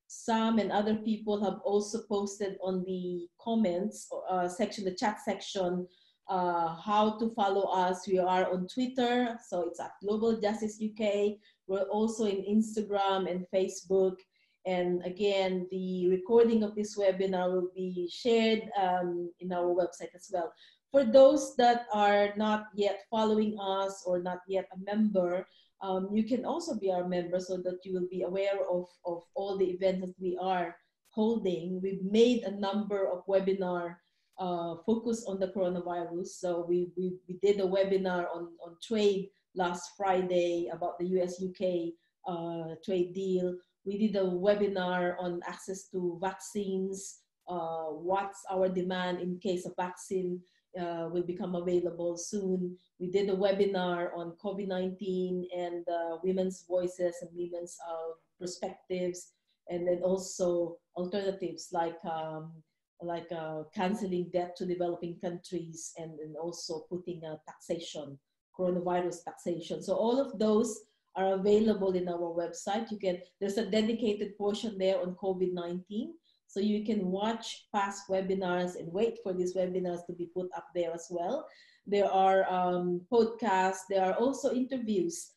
Sam and other people have also posted on the comments section, the chat section, how to follow us. We are on Twitter, so it's at Global Justice UK. We're also in Instagram and Facebook. And again, the recording of this webinar will be shared in our website as well. For those that are not yet following us or not yet a member, you can also be our member so that you will be aware of all the events that we are holding. We've made a number of webinars focused on the coronavirus. So we did a webinar on trade last Friday about the US-UK trade deal. We did a webinar on access to vaccines, what's our demand in case a vaccine will become available soon. We did a webinar on COVID-19 and women's voices and women's perspectives, and then also alternatives like canceling debt to developing countries, and also putting a taxation, coronavirus taxation. So all of those are available in our website. There's a dedicated portion there on COVID-19. So you can watch past webinars and wait for these webinars to be put up there as well. There are podcasts. There are also interviews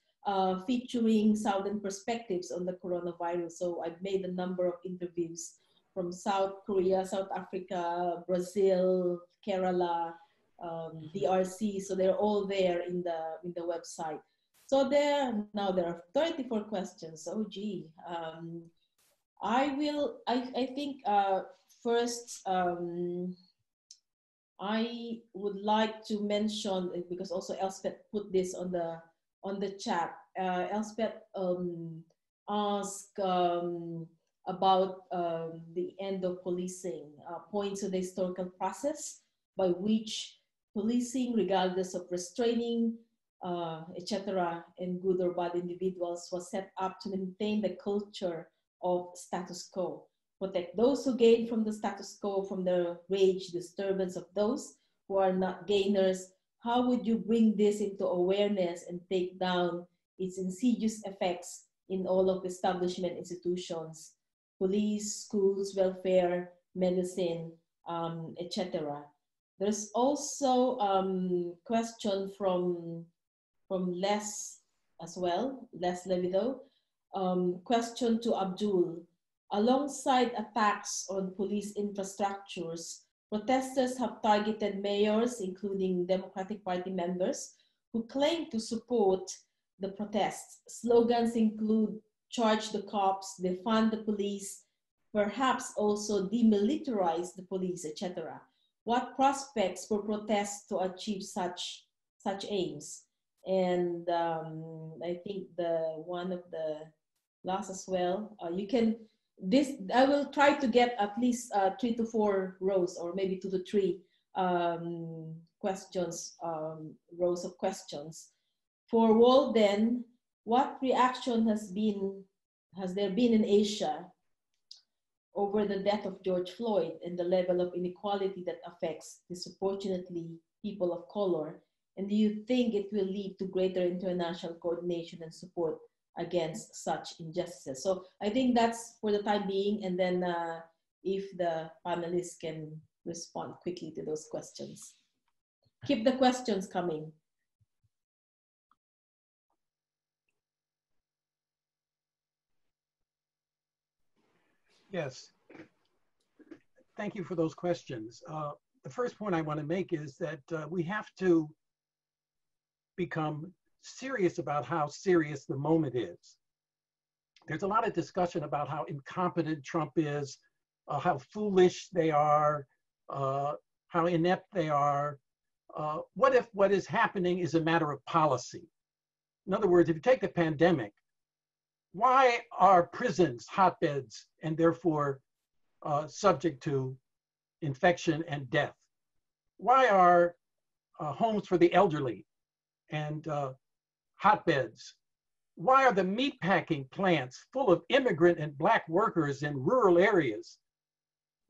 featuring Southern perspectives on the coronavirus. So I've made a number of interviews from South Korea, South Africa, Brazil, Kerala, DRC. So they're all there in the website. So now there are 34 questions. Oh gee. I think first, I would like to mention, because also Elspeth put this on the chat. Elspeth asked about the end of policing, points to the historical process by which policing, regardless of restraining, etc., and good or bad individuals, was set up to maintain the culture of status quo. protect those who gain from the status quo, from the rage, disturbance of those who are not gainers. How would you bring this into awareness and take down its insidious effects in all of establishment institutions, police, schools, welfare, medicine, etc.? There's also question from Les as well, Les Levido. Question to Abdul. Alongside attacks on police infrastructures, protesters have targeted mayors, including Democratic Party members, who claim to support the protests. Slogans include charge the cops, defund the police, perhaps also demilitarize the police, etc. What prospects for protests to achieve such aims? And I think one of the last as well, I will try to get at least 3 to 4 rows, or maybe 2 to 3 questions, rows of questions. For Walden, what reaction has there been in Asia over the death of George Floyd and the level of inequality that affects disproportionately people of color? And do you think it will lead to greater international coordination and support against such injustices? So I think that's for the time being, and then if the panelists can respond quickly to those questions. Keep the questions coming. Yes, thank you for those questions. The first point I want to make is that we have to become serious about how serious the moment is. There's a lot of discussion about how incompetent Trump is, how foolish they are, how inept they are. What if what is happening is a matter of policy? In other words, if you take the pandemic, why are prisons hotbeds and therefore subject to infection and death? Why are homes for the elderly and hotbeds? Why are the meatpacking plants full of immigrant and Black workers in rural areas?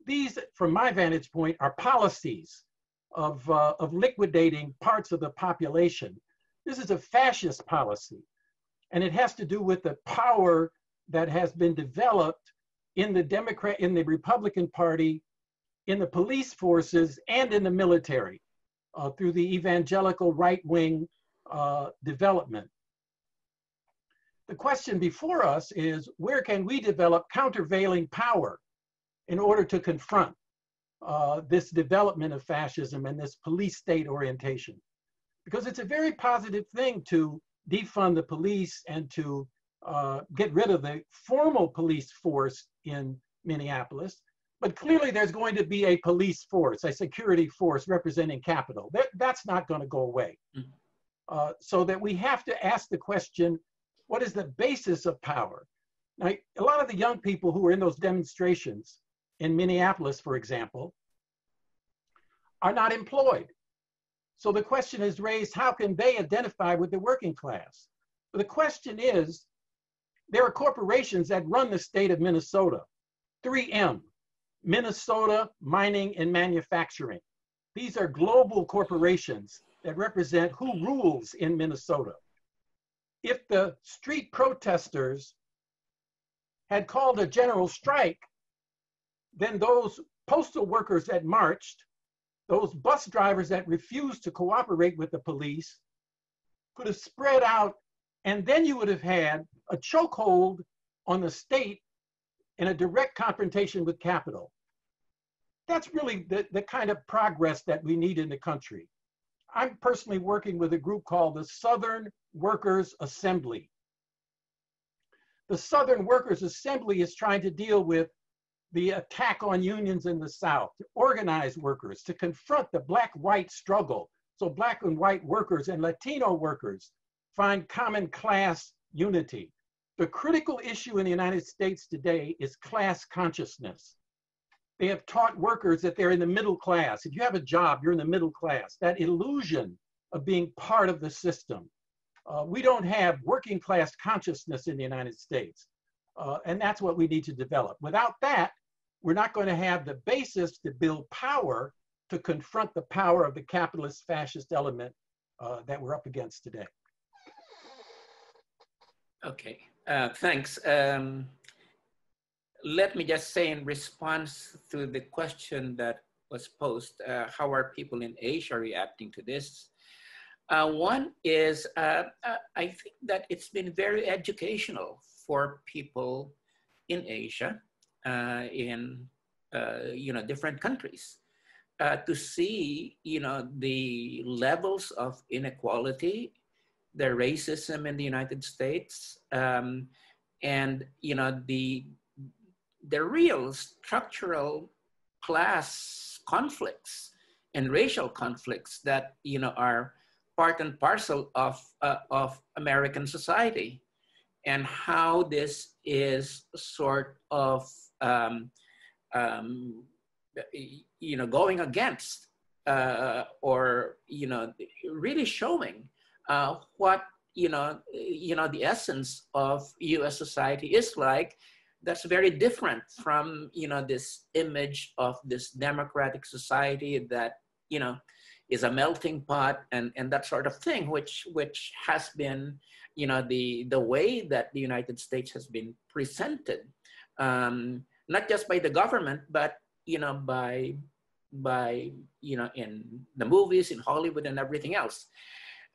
These, from my vantage point, are policies of liquidating parts of the population. This is a fascist policy, and it has to do with the power that has been developed in the Republican Party, in the police forces, and in the military through the evangelical right-wing development. The question before us is, where can we develop countervailing power in order to confront this development of fascism and this police state orientation? Because it's a very positive thing to defund the police and to get rid of the formal police force in Minneapolis. But clearly there's going to be a police force, a security force representing capital. That's not going to go away. So that we have to ask the question, what is the basis of power? Now, a lot of the young people who were in those demonstrations in Minneapolis, for example, are not employed. So the question is raised, how can they identify with the working class? But the question is, there are corporations that run the state of Minnesota. 3M, Minnesota Mining and Manufacturing. These are global corporations that represent who rules in Minnesota. If the street protesters had called a general strike, then those postal workers that marched, those bus drivers that refused to cooperate with the police, could have spread out, and then you would have had a chokehold on the state in a direct confrontation with capital. That's really the kind of progress that we need in the country. I'm personally working with a group called the Southern Workers Assembly. The Southern Workers Assembly is trying to deal with the attack on unions in the South, to organize workers, to confront the Black-white struggle, so Black and white workers and Latino workers find common class unity. The critical issue in the United States today is class consciousness. They have taught workers that they're in the middle class. If you have a job, you're in the middle class. That illusion of being part of the system. We don't have working class consciousness in the United States. And that's what we need to develop. Without that, we're not going to have the basis to build power to confront the power of the capitalist fascist element that we're up against today. Okay, thanks. Let me just say in response to the question that was posed, how are people in Asia reacting to this? One is, I think that it's been very educational for people in Asia, in different countries, to see the levels of inequality, the racism in the United States, and the real structural class conflicts and racial conflicts that are part and parcel of American society, and how this is sort of going against or really showing what the essence of U.S. society is like. That's very different from this image of this democratic society that is a melting pot and that sort of thing, which has been the way that the United States has been presented, not just by the government, but by in the movies, in Hollywood, and everything else.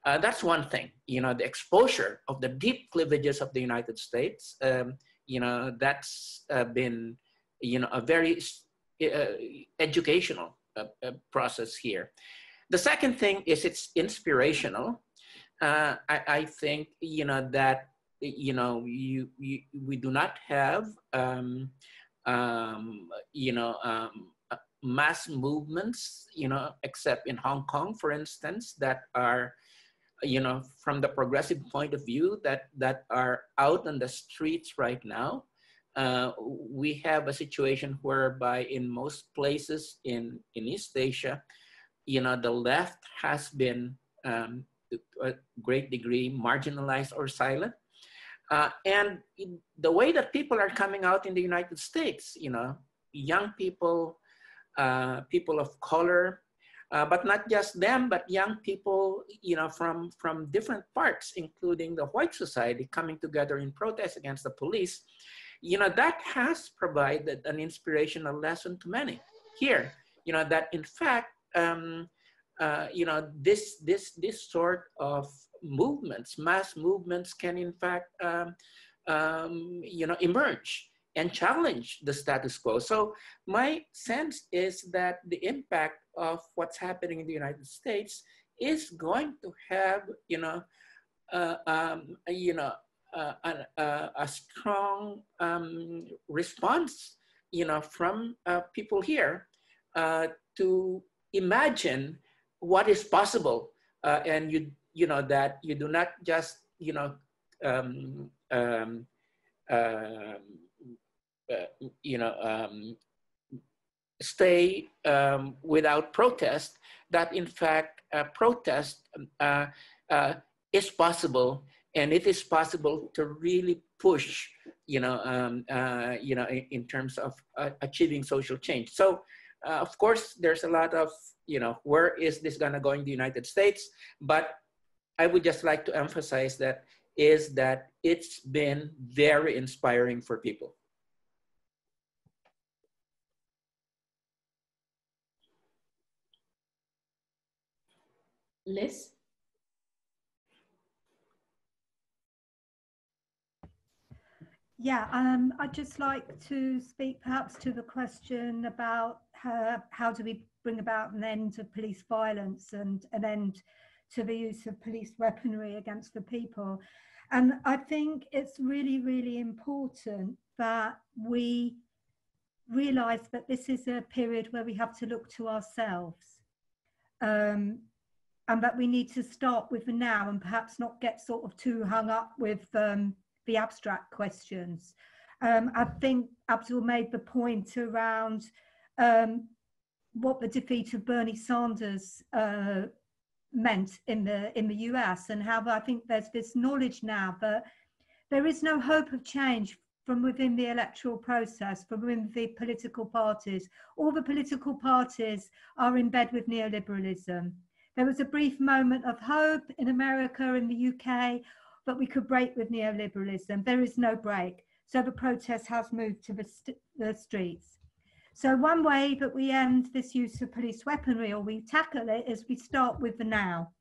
That's one thing. The exposure of the deep cleavages of the United States. That's been a very educational process here. The second thing is it's inspirational. I think that we do not have mass movements except in Hong Kong, for instance, that are from the progressive point of view that are out on the streets right now. We have a situation whereby in most places in East Asia, the left has been to a great degree marginalized or silent. And the way that people are coming out in the United States, young people, people of color, but not just them, but young people, from different parts, including the white society, coming together in protest against the police, that has provided an inspirational lesson to many here, that in fact, this sort of movements, mass movements, can in fact, emerge and challenge the status quo. So my sense is that the impact of what's happening in the United States is going to have, a strong response, from people here to imagine what is possible, and that you do not just, stay without protest, that in fact protest is possible, and it is possible to really push, in terms of achieving social change. So of course, there's a lot of, where is this gonna go in the United States? But I would just like to emphasize that it's been very inspiring for people. Liz? Yeah, I'd just like to speak perhaps to the question about how do we bring about an end to police violence and an end to the use of police weaponry against the people. And I think it's really, really important that we realize that this is a period where we have to look to ourselves, and that we need to start with the now and perhaps not get sort of too hung up with the abstract questions. I think Abdul made the point around what the defeat of Bernie Sanders meant in the US, and how I think there's this knowledge now that there is no hope of change from within the electoral process, from within the political parties. All the political parties are in bed with neoliberalism. There was a brief moment of hope in America, in the UK, but we could break with neoliberalism. There is no break. So the protest has moved to the streets. So one way that we end this use of police weaponry, or we tackle it, is we start with the now.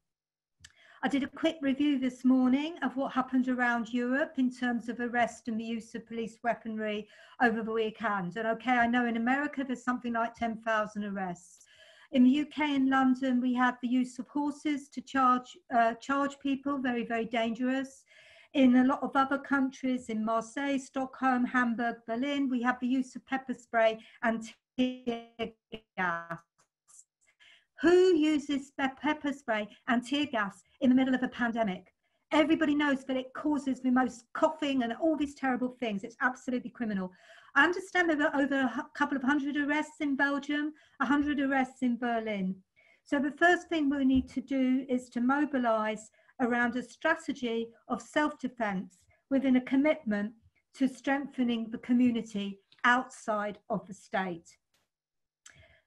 I did a quick review this morning of what happened around Europe in terms of arrest and the use of police weaponry over the weekend. And okay, I know in America there's something like 10,000 arrests. In the UK and London, we had the use of horses to charge people, very, very dangerous. In a lot of other countries, in Marseille, Stockholm, Hamburg, Berlin, we have the use of pepper spray and tear gas. Who uses pepper spray and tear gas in the middle of a pandemic? Everybody knows that it causes the most coughing and all these terrible things. It's absolutely criminal. I understand there were over a couple of hundred arrests in Belgium, 100 arrests in Berlin. So the first thing we need to do is to mobilize around a strategy of self-defense within a commitment to strengthening the community outside of the state.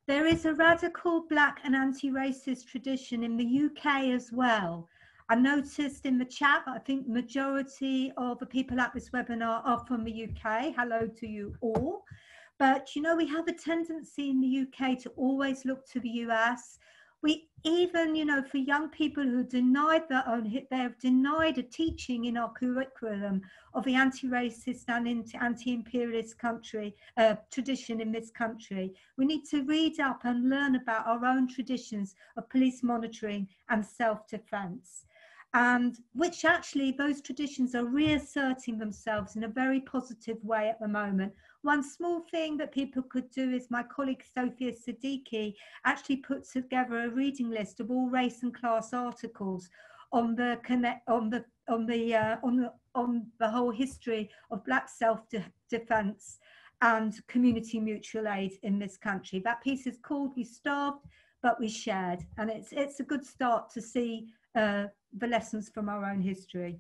There is a radical Black and anti-racist tradition in the UK as well. I noticed in the chat, I think the majority of the people at this webinar are from the UK. Hello to you all. But you know, we have a tendency in the UK to always look to the US. We even, you know, for young people who denied their own, they have denied a teaching in our curriculum of the anti-racist and anti-imperialist country tradition in this country. We need to read up and learn about our own traditions of police monitoring and self-defense, and which actually those traditions are reasserting themselves in a very positive way at the moment. One small thing that people could do is my colleague Sophia Siddiqui actually put together a reading list of all race and class articles on the whole history of Black self-defense and community mutual aid in this country. That piece is called "We Starved, but We Shared," and it's a good start to see the lessons from our own history.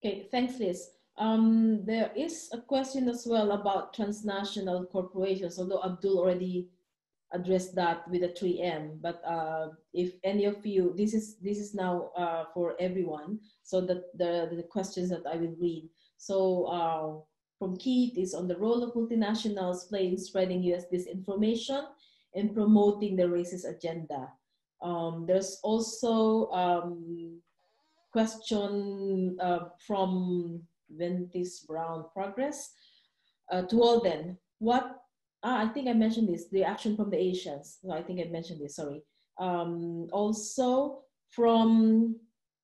Okay, thanks, Liz. There is a question as well about transnational corporations, although Abdul already addressed that with the 3M. But if any of you, this is now for everyone, so that the questions that I will read. So from Keith is on the role of multinationals play in spreading US disinformation and promoting the racist agenda. There's also question from Ventis Brown Progress to Walden. What, I think I mentioned this, the action from the Asians. So I think I mentioned this, sorry. Also from,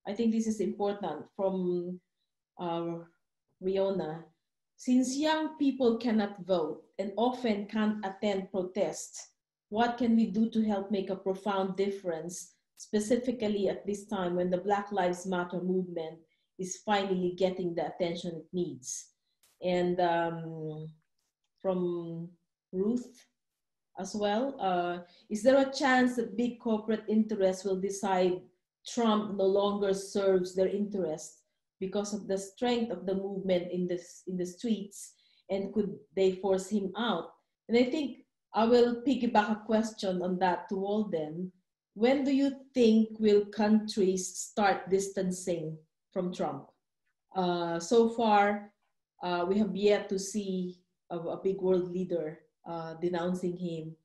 I think this is important, from Riona. Since young people cannot vote and often can't attend protests, what can we do to help make a profound difference, specifically at this time when the Black Lives Matter movement is finally getting the attention it needs? And from Ruth as well, is there a chance that big corporate interests will decide Trump no longer serves their interests because of the strength of the movement in the streets, and could they force him out? And I think I will piggyback a question on that to Walden. When do you think will countries start distancing from Trump? So far, we have yet to see a big world leader denouncing him.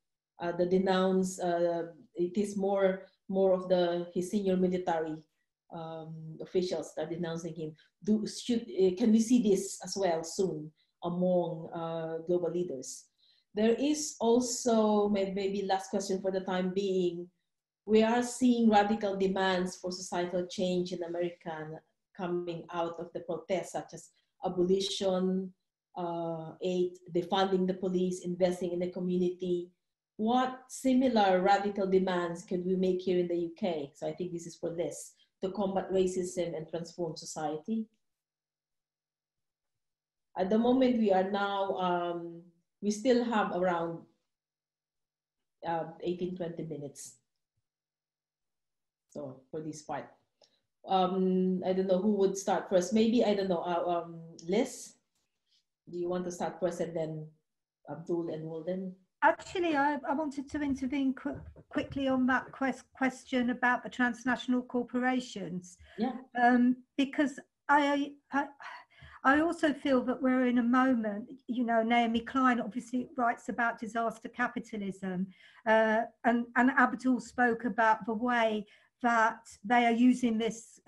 It is more of his senior military officials that are denouncing him. Can we see this as well soon among global leaders? There is also, maybe last question for the time being, we are seeing radical demands for societal change in America coming out of the protests, such as abolition, defunding the police, investing in the community. What similar radical demands can we make here in the UK? So I think this is for Liz, to combat racism and transform society. At the moment, we are now, we still have around 18-20 minutes. So for this part. I don't know who would start first. Maybe, I don't know, Liz, do you want to start first and then Abdul and Walden? Actually, I wanted to intervene quickly on that question about the transnational corporations. Yeah. Because I also feel that we're in a moment, you know, Naomi Klein obviously writes about disaster capitalism, and Abdul spoke about the way that they are using this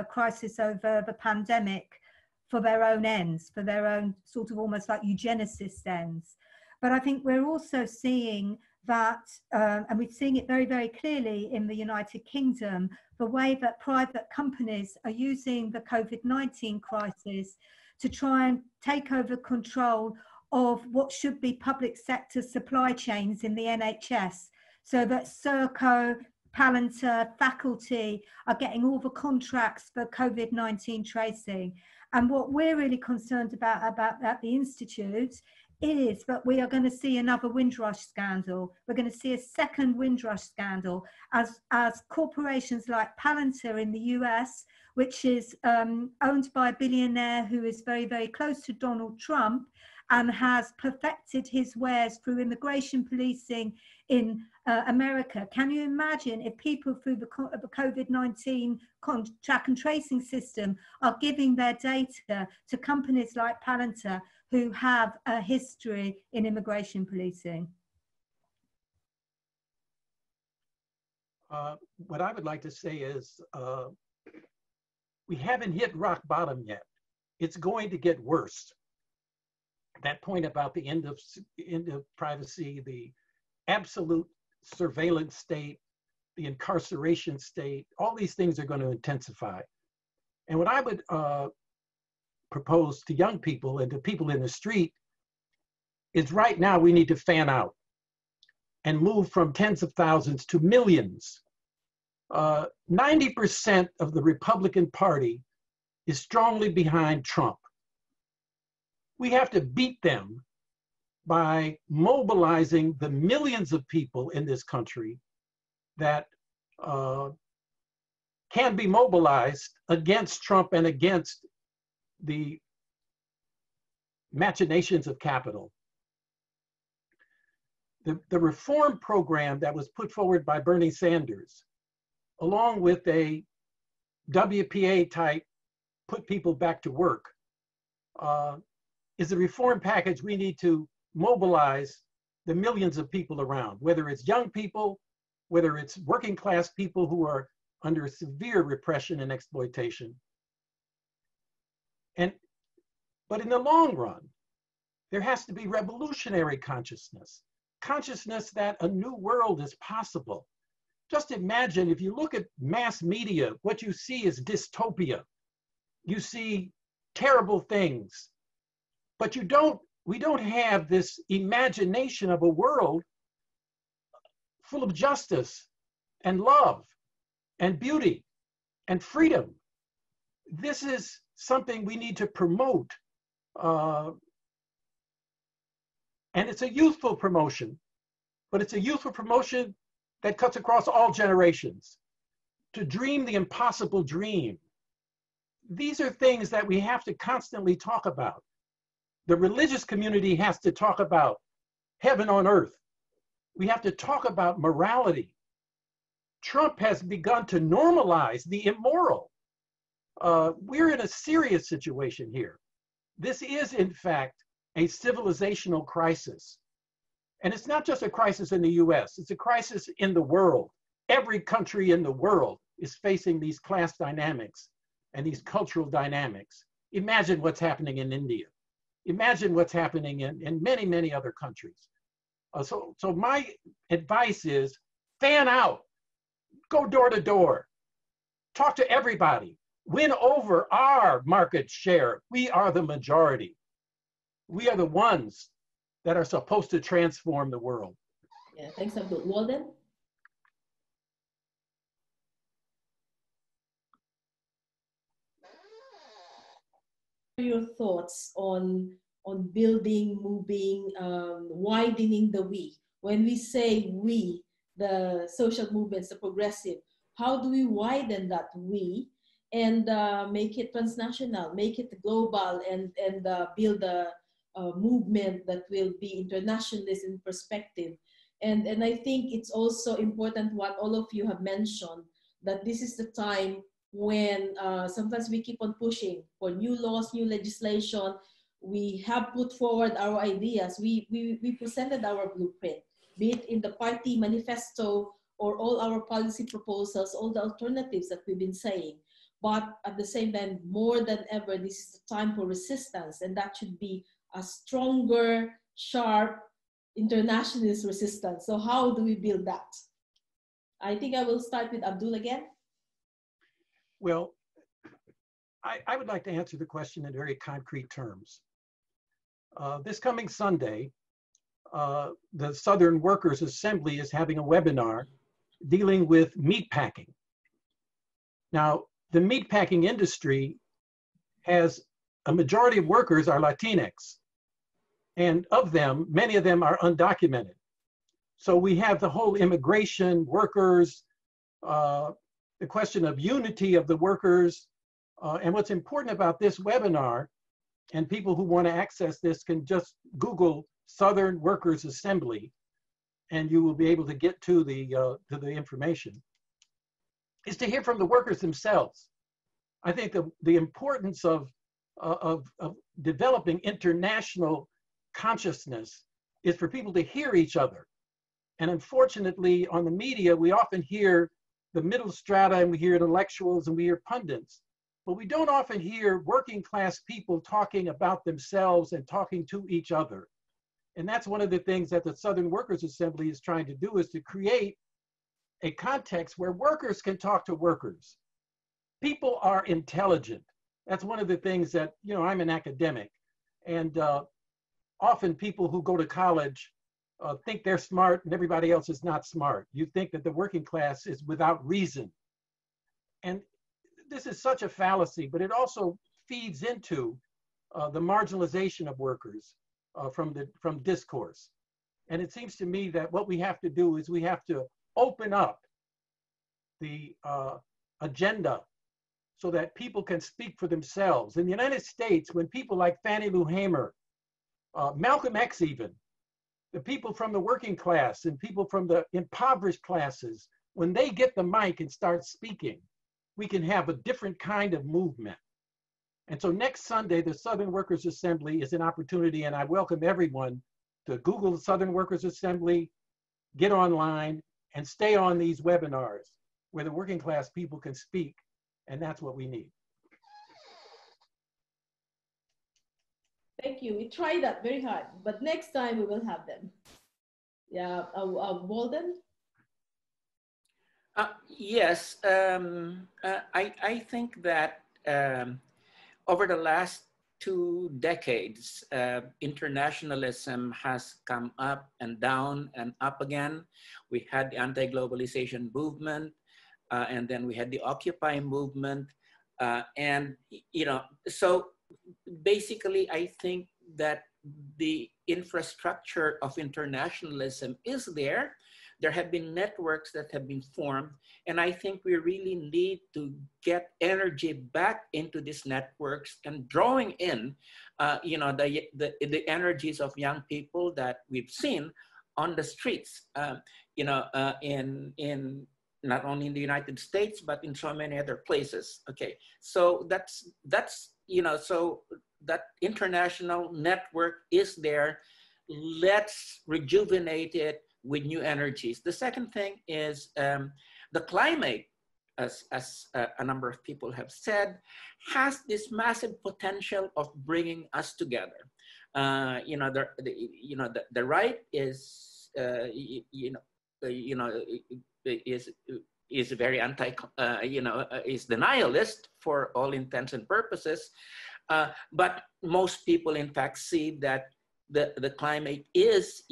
crisis over the pandemic for their own ends, for their own sort of almost like eugenicist ends. But I think we're also seeing that, and we're seeing it very, very clearly in the United Kingdom, the way that private companies are using the COVID-19 crisis to try and take over control of what should be public sector supply chains in the NHS, so that Serco, Palantir, faculty are getting all the contracts for COVID-19 tracing. And what we're really concerned about at the Institute is that we are going to see another Windrush scandal. We're going to see a second Windrush scandal as corporations like Palantir in the US, which is owned by a billionaire who is very, very close to Donald Trump and has perfected his wares through immigration policing in America. Can you imagine if people through the COVID-19 track and tracing system are giving their data to companies like Palantir who have a history in immigration policing? What I would like to say is we haven't hit rock bottom yet. It's going to get worse. That point about the end of privacy, the absolute surveillance state, the incarceration state, all these things are going to intensify. And what I would propose to young people and to people in the street is right now we need to fan out and move from tens of thousands to millions. 90% of the Republican Party is strongly behind Trump. We have to beat them by mobilizing the millions of people in this country that can be mobilized against Trump and against the machinations of capital. The reform program that was put forward by Bernie Sanders, along with a WPA type put people back to work, is a reform package we need to mobilize the millions of people around, whether it's young people, whether it's working class people who are under severe repression and exploitation. But in the long run, there has to be revolutionary consciousness that a new world is possible. Just imagine, if you look at mass media, what you see is dystopia. You see terrible things, but we don't have this imagination of a world full of justice and love and beauty and freedom. This is something we need to promote. And it's a youthful promotion, but it's a youthful promotion that cuts across all generations. To dream the impossible dream. These are things that we have to constantly talk about. The religious community has to talk about heaven on earth. We have to talk about morality. Trump has begun to normalize the immoral. We're in a serious situation here. This is, in fact, a civilizational crisis. And it's not just a crisis in the US, it's a crisis in the world. Every country in the world is facing these class dynamics and these cultural dynamics. Imagine what's happening in India. Imagine what's happening in many, many other countries. So my advice is fan out, go door to door, talk to everybody, win over our market share. We are the majority. We are the ones that are supposed to transform the world. Yeah, thanks, Abdul. Walden? Your thoughts on building, moving, widening the we. When we say we, the social movements, the progressive, how do we widen that we and make it transnational, make it global, and build a movement that will be internationalist in perspective. And I think it's also important what all of you have mentioned, that this is the time when sometimes we keep on pushing for new laws, new legislation. We have put forward our ideas. We presented our blueprint, be it in the party manifesto or all our policy proposals, all the alternatives that we've been saying. But at the same time, more than ever, this is the time for resistance, and that should be a stronger, sharp, internationalist resistance. So how do we build that? I think I will start with Abdul again. Well, I would like to answer the question in very concrete terms. This coming Sunday, the Southern Workers Assembly is having a webinar dealing with meatpacking. Now, the meatpacking industry has a majority of workers are Latinx, and of them, many of them are undocumented. So we have the whole immigration, workers, the question of unity of the workers. And what's important about this webinar, and people who want to access this can just Google Southern Workers Assembly, and you will be able to get to the information, is to hear from the workers themselves. I think the importance of developing international consciousness is for people to hear each other. And unfortunately, on the media, we often hear the middle strata, and we hear intellectuals, and we hear pundits, but we don't often hear working class people talking about themselves and talking to each other. And that's one of the things that the Southern Workers Assembly is trying to do, is to create a context where workers can talk to workers. People are intelligent. That's one of the things that, you know, I'm an academic, and often people who go to college think they're smart and everybody else is not smart. You think that the working class is without reason. And this is such a fallacy, but it also feeds into the marginalization of workers from discourse. And it seems to me that what we have to do is we have to open up the agenda so that people can speak for themselves. In the United States, when people like Fannie Lou Hamer, Malcolm X even, the people from the working class and people from the impoverished classes, when they get the mic and start speaking, we can have a different kind of movement. And so next Sunday, the Southern Workers Assembly is an opportunity, and I welcome everyone to Google the Southern Workers Assembly, get online, and stay on these webinars where the working class people can speak, and that's what we need. Thank you. We tried that very hard, but next time we will have them. Yeah, Walden? Yes, I think that over the last 2 decades, internationalism has come up and down and up again. We had the anti-globalization movement, and then we had the Occupy movement. And, you know, so basically, I think that the infrastructure of internationalism is there. There have been networks that have been formed, and I think we really need to get energy back into these networks and drawing in, you know, the energies of young people that we've seen on the streets, you know, in not only in the United States but in so many other places. Okay, so that's you know, so that international network is there. Let's rejuvenate it with new energies. The second thing is the climate, as a number of people have said, has this massive potential of bringing us together. You know, the right is is very anti, is denialist for all intents and purposes. But most people, in fact, see that the climate is,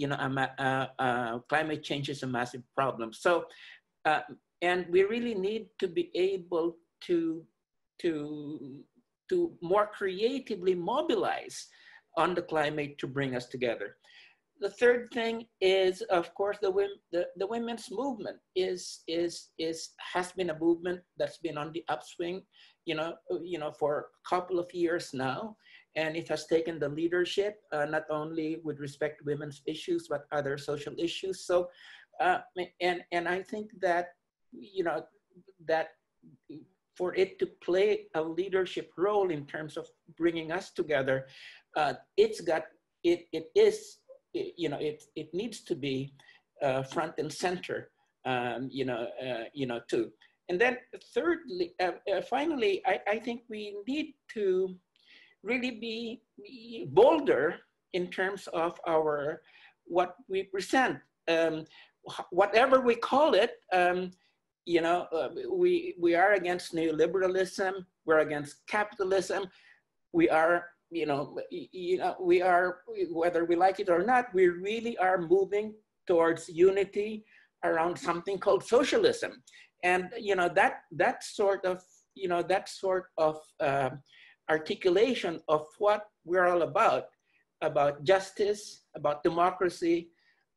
climate change is a massive problem. So, and we really need to be able to more creatively mobilize on the climate to bring us together. the third thing is, of course, the women's movement has been a movement that's been on the upswing, for a couple of years now, and it has taken the leadership not only with respect to women's issues but other social issues. So, and I think that that for it to play a leadership role in terms of bringing us together, it needs to be front and center, too. And then thirdly, finally, I think we need to really be bolder in terms of what we present, whatever we call it. We are against neoliberalism. We're against capitalism. We are, we are, whether we like it or not, we really are moving towards unity around something called socialism. And that sort of articulation of what we're all about justice, about democracy,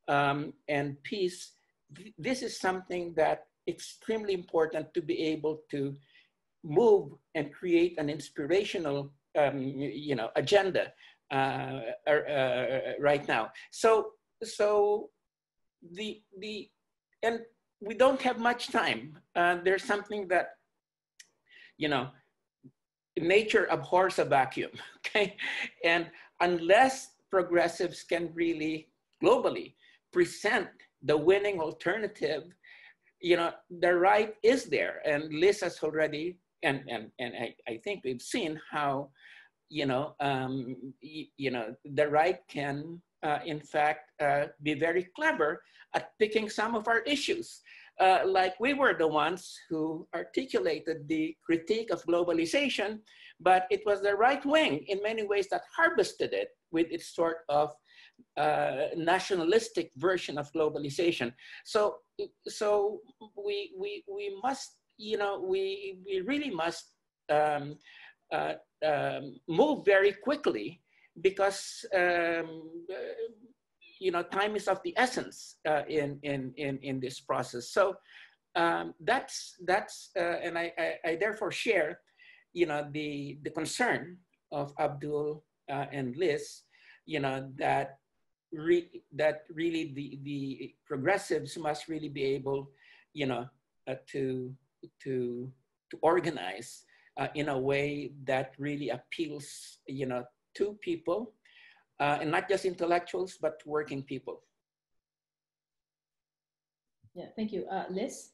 and peace. This is something that extremely important to be able to move and create an inspirational agenda right now. So and we don't have much time. There's something that, nature abhors a vacuum, okay? And unless progressives can really globally present the winning alternative, the right is there. And Liz has already, and I think we've seen how, the right can, in fact, be very clever at picking some of our issues. Like we were the ones who articulated the critique of globalization, but it was the right wing in many ways that harvested it with its sort of nationalistic version of globalization. So we must, we really must move very quickly, because time is of the essence in this process. So that's and I therefore share the concern of Abdul and Liz, that really the progressives must really be able to organize in a way that really appeals to people, and not just intellectuals, but working people. Yeah, thank you. Liz?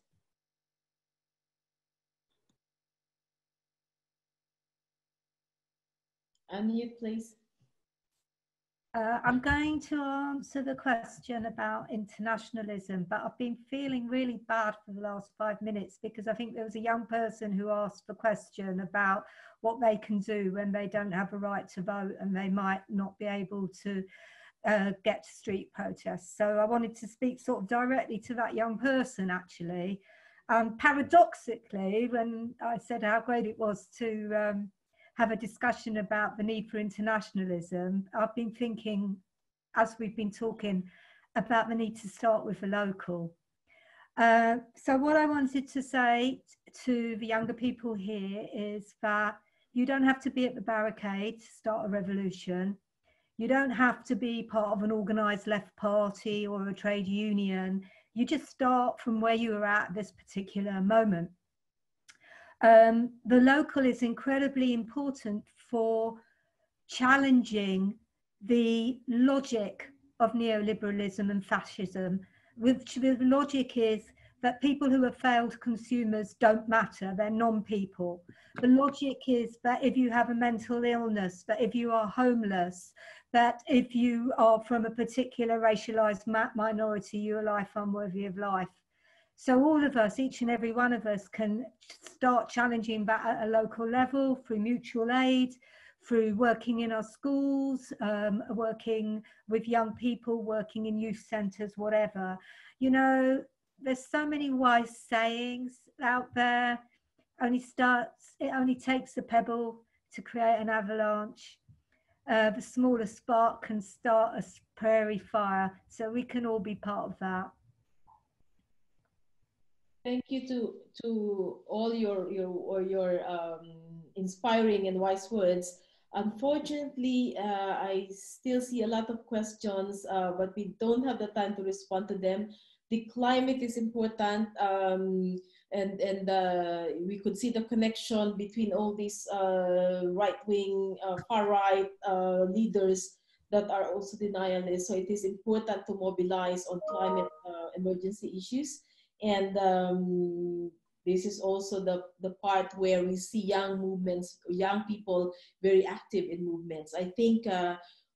Unmute, please. I'm going to answer the question about internationalism, but I've been feeling really bad for the last 5 minutes, because I think there was a young person who asked the question about what they can do when they don't have a right to vote and they might not be able to get to street protests. So I wanted to speak sort of directly to that young person, actually. Paradoxically, when I said how great it was to have a discussion about the need for internationalism, I've been thinking, as we've been talking, about the need to start with the local. So what I wanted to say to the younger people here is that you don't have to be at the barricade to start a revolution. You don't have to be part of an organised left party or a trade union. You just start from where you are at this particular moment. The local is incredibly important for challenging the logic of neoliberalism and fascism, which the logic is that people who are failed consumers don't matter, they're non-people. The logic is that if you have a mental illness, that if you are homeless, that if you are from a particular racialized minority, you're life unworthy of life. So all of us, each and every one of us, can start challenging that at a local level through mutual aid, through working in our schools, working with young people, working in youth centres, whatever. There's so many wise sayings out there. It only takes a pebble to create an avalanche. the smallest spark can start a prairie fire. So we can all be part of that. Thank you to all your inspiring and wise words. Unfortunately, I still see a lot of questions, but we don't have the time to respond to them. The climate is important, and we could see the connection between all these right-wing, far-right leaders that are also denialists. So it is important to mobilize on climate emergency issues. And this is also the part where we see young movements, young people very active in movements. I think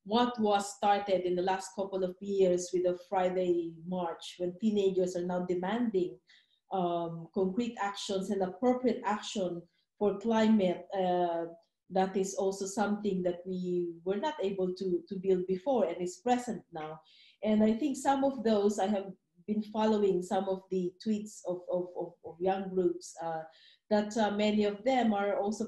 what was started in the last couple of years with the Friday March, when teenagers are now demanding concrete actions and appropriate action for climate, that is also something that we were not able to build before and is present now. And I think some of those, I have been following some of the tweets of young groups that many of them are also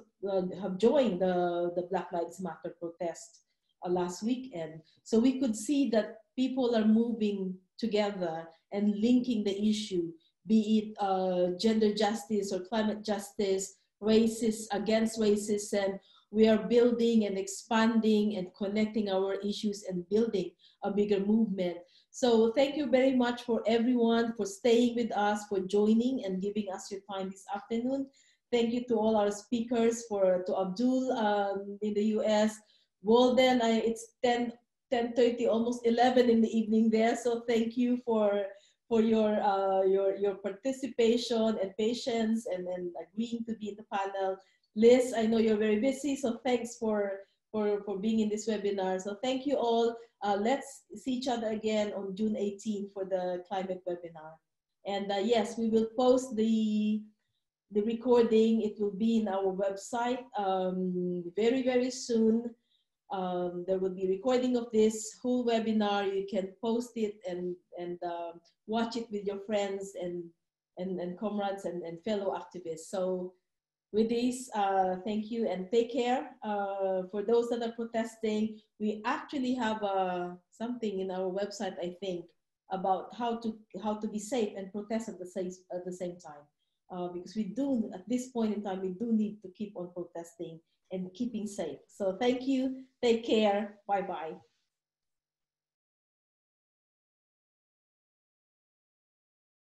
have joined the Black Lives Matter protest last weekend. So we could see that people are moving together and linking the issue, be it gender justice or climate justice, racist against racism. We are building and expanding and connecting our issues and building a bigger movement. So thank you very much for everyone for staying with us, for joining and giving us your time this afternoon. Thank you to all our speakers, to Abdul in the US, Walden, it's 10:30, almost 11 in the evening there. So thank you for your participation and patience and agreeing to be in the panel. Liz, I know you're very busy, so thanks for being in this webinar. So thank you all. Let's see each other again on June 18 for the climate webinar. And yes, we will post the recording. It will be in our website very, very soon. There will be recording of this whole webinar. You can post it and watch it with your friends and comrades and fellow activists. So with this, thank you and take care. For those that are protesting, we actually have something in our website, I think, about how to be safe and protest at the same time. Because we do, at this point in time, we do need to keep on protesting and keeping safe. So thank you, take care, bye-bye.